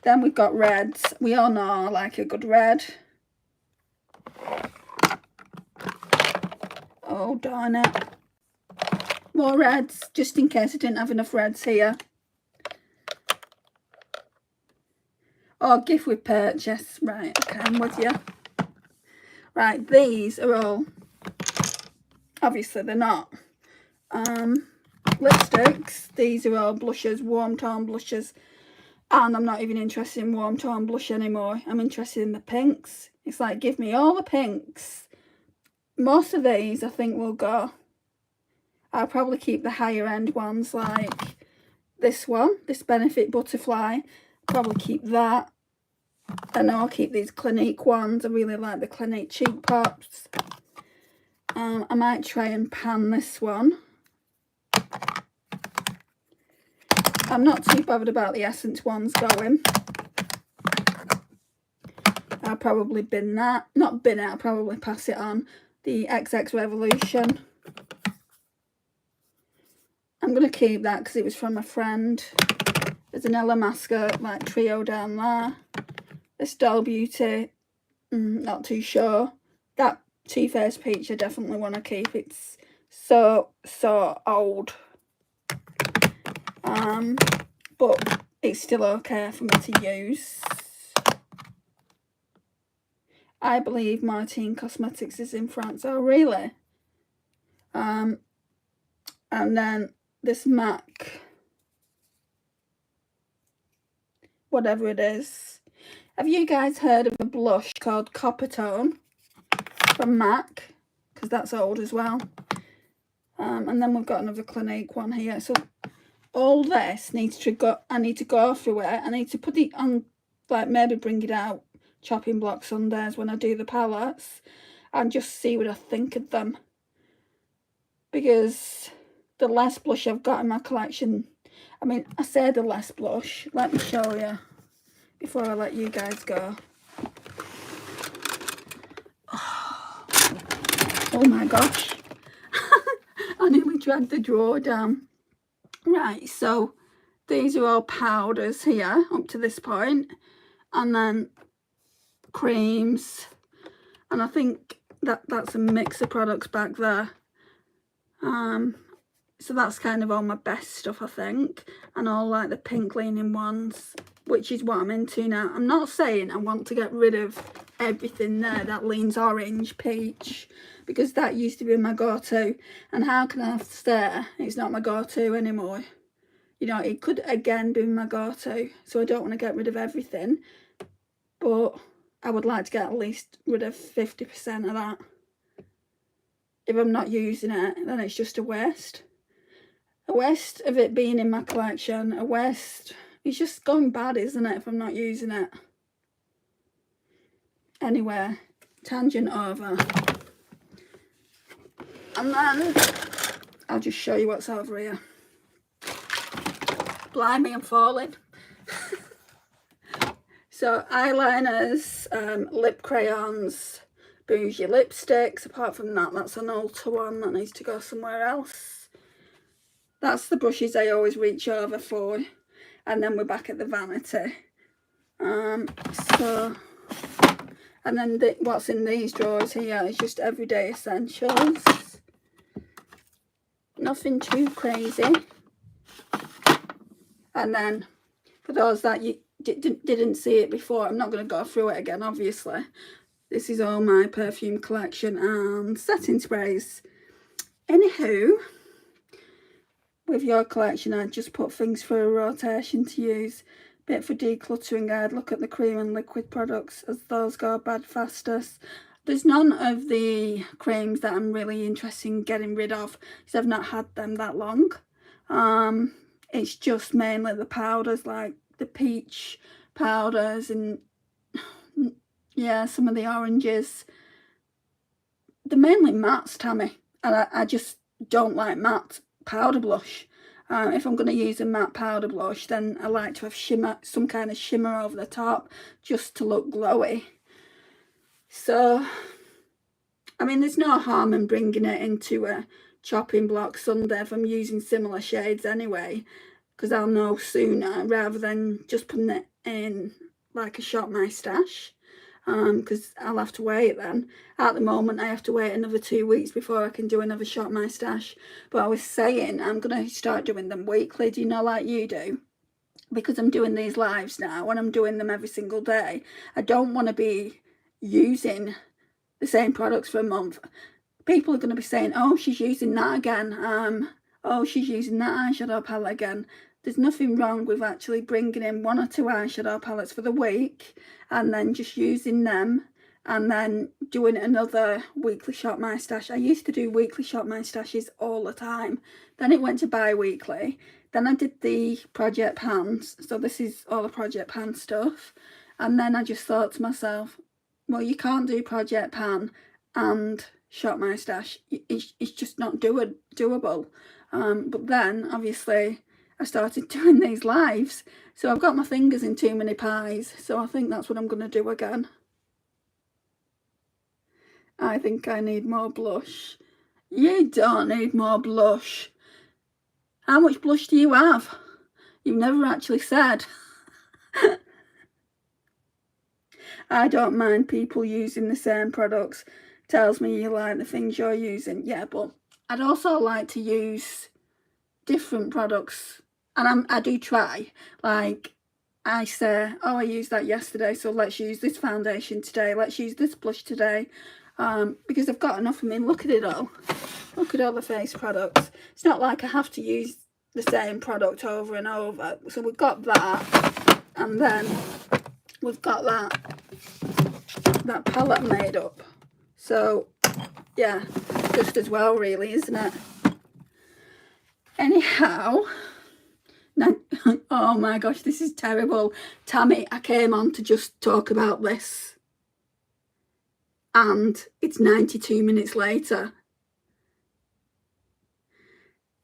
Then we've got reds. We all know I like a good red. Oh, darn it. More reds, just in case I didn't have enough reds here. Oh, gift with purchase. Right, okay, I'm with you. Right, these are all, obviously they're not lipsticks. These are all blushes, warm tone blushes. And I'm not even interested in warm tone blush anymore. I'm interested in the pinks. It's like, give me all the pinks. Most of these I think will go. I'll probably keep the higher end ones, like this one, this Benefit Butterfly. Probably keep that. And I'll keep these Clinique ones. I really like the Clinique Cheek Pops. I might try and pan this one. I'm not too bothered about the Essence ones going. I'll probably bin that. Not bin it, I'll probably pass it on. The XX Revolution. I'm going to keep that because it was from a friend. There's an Illamasqua like trio down there. This Doll Beauty, not too sure. That Too Faced Peach I definitely want to keep. It's so old. But it's still okay for me to use. I believe Martine Cosmetics is in France. Oh, really? And then this MAC, whatever it is. Have you guys heard of a blush called Copper Tone from MAC? Because that's old as well. And then we've got another Clinique one here. So all this needs to go, I need to go through it. I need to put it on, like maybe bring it out chopping block Sundays when I do the palettes and just see what I think of them. Because the less blush I've got in my collection, I mean, I say the less blush. Let me show you before I let you guys go. Oh my gosh. I nearly dragged the drawer down. Right, so these are all powders here up to this point, and then creams, and I think that's a mix of products back there. So that's kind of all my best stuff, I think, and all like the pink leaning ones, which is what I'm into now. I'm not saying I want to get rid of everything there that leans orange, peach, because that used to be my go-to, and how can I have to say it's not my go-to anymore? You know, it could again be my go-to, so I don't want to get rid of everything, but I would like to get at least rid of 50% of that. If I'm not using it, then it's just a waste. A waste of it being in my collection. A waste. It's just going bad, isn't it, if I'm not using it? Anyway, tangent over. And then I'll just show you what's over here. Blimey, I'm falling. So eyeliners, lip crayons, bougie lipsticks. Apart from that, that's an Ulta one that needs to go somewhere else. That's the brushes I always reach over for. And then we're back at the Vanity. And then what's in these drawers here is just everyday essentials. Nothing too crazy. And then for those that you didn't see it before, I'm not going to go through it again, obviously. This is all my Perfume Collection and setting sprays. Anywho, with your collection, I'd just put things for a rotation to use. Bit for decluttering, I'd look at the cream and liquid products as those go bad fastest. There's none of the creams that I'm really interested in getting rid of because I've not had them that long. It's just mainly the powders, like the peach powders and yeah, some of the oranges. They're mainly mattes, Tammy, and I just don't like matte powder blush. If I'm going to use a matte powder blush, then I like to have shimmer, some kind of shimmer over the top, just to look glowy. So, I mean, there's no harm in bringing it into a chopping block Sunday if I'm using similar shades anyway, because I'll know sooner rather than just putting it in like a shop my stash, because I'll have to wait then. At the moment I have to wait another 2 weeks before I can do another shop my stash, but I was saying I'm going to start doing them weekly, do you know, like you do, because I'm doing these lives now and I'm doing them every single day. I don't want to be using the same products for a month. People are going to be saying, oh, she's using that again, oh, she's using that eyeshadow palette again. There's nothing wrong with actually bringing in 1 or 2 eyeshadow palettes for the week and then just using them and then doing another weekly shop my stash. I used to do weekly shop my stashes all the time. Then it went to bi-weekly. Then I did the Project Pans. So this is all the Project Pan stuff. And then I just thought to myself, well, you can't do Project Pan and shop my stash. It's just not doable. But then, obviously, I started doing these lives. So I've got my fingers in too many pies. So I think that's what I'm going to do again. I think I need more blush. You don't need more blush. How much blush do you have? You've never actually said. I don't mind people using the same products. Tells me you like the things you're using. Yeah, but I'd also like to use different products. And I do try. Like, I say, oh, I used that yesterday, so let's use this foundation today. Let's use this blush today. Because I've got enough. I mean, look at it all. Look at all the face products. It's not like I have to use the same product over and over. So we've got that. And then we've got that palette made up. So, yeah, just as well, really, isn't it? Anyhow, now, oh my gosh, this is terrible. Tammy, I came on to just talk about this. And it's 92 minutes later.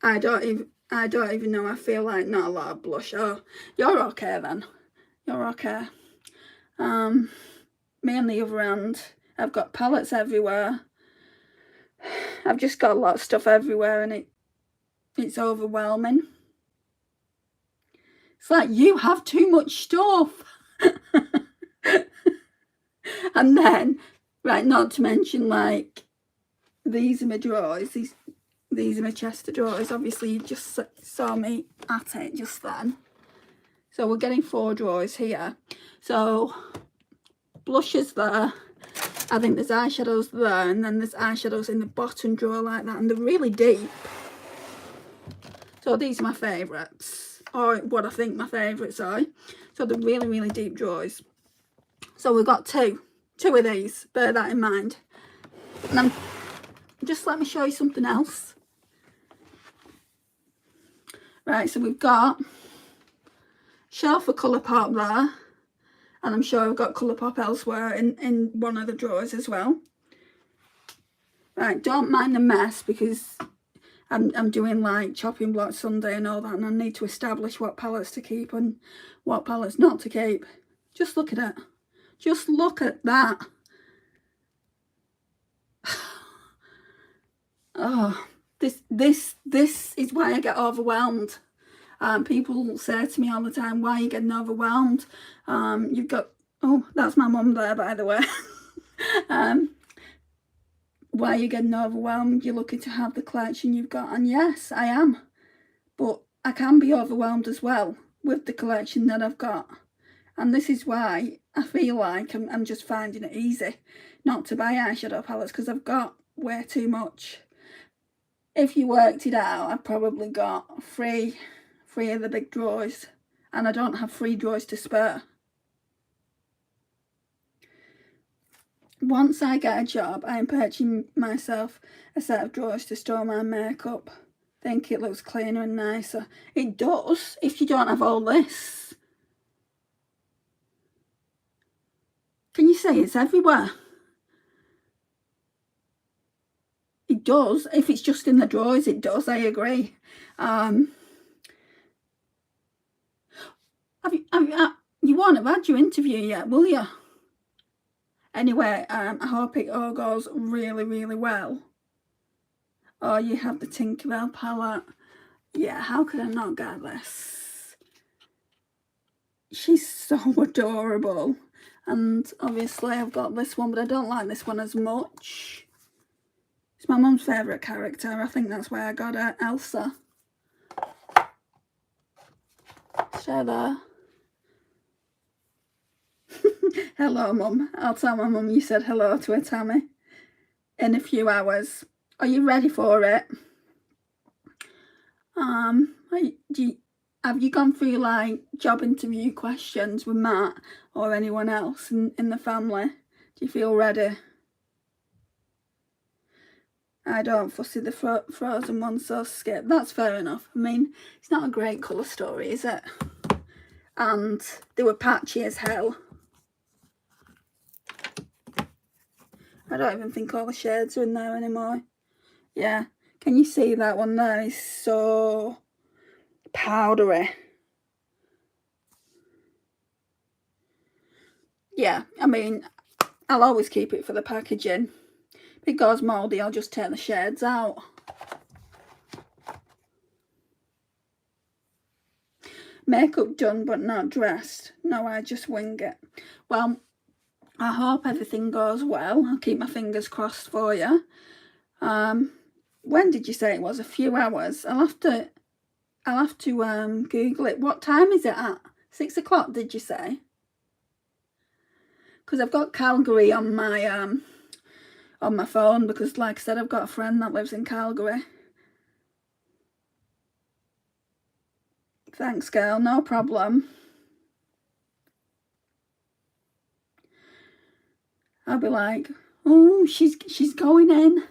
I don't even know. I feel like not a lot of blush. Oh, you're okay then. You're okay. Me on the other hand, I've got palettes everywhere. I've just got a lot of stuff everywhere and it's overwhelming. It's like you have too much stuff. And then, right, not to mention, like, these are my drawers. These are my chest of drawers. Obviously, you just saw me at it just then. So we're getting 4 drawers here. So blushes there. I think there's eyeshadows there, and then there's eyeshadows in the bottom drawer like that, and they're really deep. So these are my favourites, or what I think my favourites are. So they're really, really deep drawers. So we've got two of these, bear that in mind. And then just let me show you something else. Right, so we've got shelf for Colourpop there. And I'm sure I've got Colourpop elsewhere in one of the drawers as well. Right, don't mind the mess because I'm doing like chopping block Sunday and all that, and I need to establish what palettes to keep and what palettes not to keep. Just look at it. Just look at that. Oh, this is why I get overwhelmed. People say to me all the time, why are you getting overwhelmed? You've got, oh, that's my mum there, by the way. Why are you getting overwhelmed? You're lucky to have the collection you've got. And yes, I am. But I can be overwhelmed as well with the collection that I've got. And this is why I feel like I'm just finding it easy not to buy eyeshadow palettes, because I've got way too much. If you worked it out, I've probably got three of the big drawers, and I don't have 3 drawers to spare. Once I get a job, I am purchasing myself a set of drawers to store my makeup. Think it looks cleaner and nicer. It does if you don't have all this. Can you see it's everywhere? It does. If it's just in the drawers, it does. I agree. You won't have had your interview yet, will you? Anyway, I hope it all goes really, really well. Oh, you have the Tinkerbell palette. Yeah, how could I not get this? she's so adorable. And obviously I've got this one, but I don't like this one as much. It's my mum's favourite character. I think that's why I got her, Elsa. Share there. Hello, Mum. I'll tell my mum you said hello to her, Tammy, in a few hours. Are you ready for it? Have you gone through like job interview questions with Matt or anyone else in the family? Do you feel ready? I don't fussy the Frozen one, so skip. That's fair enough. I mean, it's not a great colour story, is it? And they were patchy as hell. I don't even think all the shades are in there anymore. Yeah, can you see that one there is so powdery. Yeah, I mean, I'll always keep it for the packaging. If it goes mouldy, I'll just take the shades out. Makeup done but not dressed. No, I just wing it. Well, I hope everything goes well. I'll keep my fingers crossed for you. When did you say it was? A few hours. I'll have to Google it. What time is it at? 6 o'clock, did you say? Because I've got Calgary on my phone, because like I said, I've got a friend that lives in Calgary. Thanks, girl, no problem. I'll be like, oh, she's going in.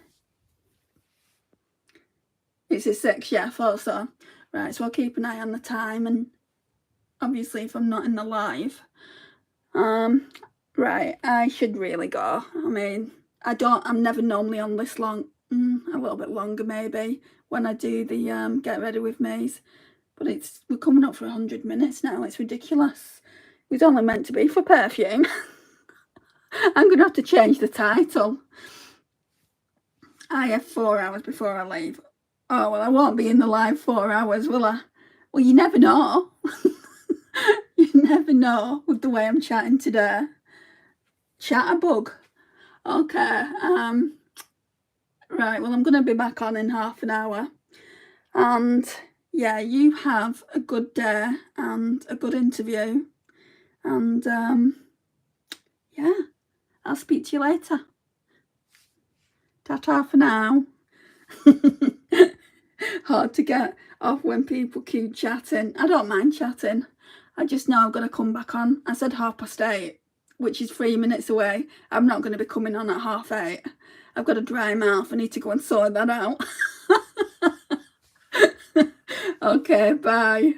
It's at 6, yeah, I thought so. Right, so I'll keep an eye on the time, and obviously if I'm not in the live. Right, I should really go. I mean, I'm never normally on this long. A little bit longer maybe when I do the get ready with me's. But we're coming up for 100 minutes now. It's ridiculous. It was only meant to be for perfume. I'm going to have to change the title. I have 4 hours before I leave. Oh, well, I won't be in the live 4 hours, will I? Well, you never know. You never know with the way I'm chatting today. Chatterbug. Okay. Right, well, I'm going to be back on in half an hour. And yeah, you have a good day and a good interview. And yeah, I'll speak to you later. Ta-ta for now. Hard to get off when people keep chatting. I don't mind chatting. I just know I've got to come back on. I said 8:30, which is 3 minutes away. I'm not going to be coming on at 8:30. I've got a dry mouth. I need to go and sort that out. Okay, bye.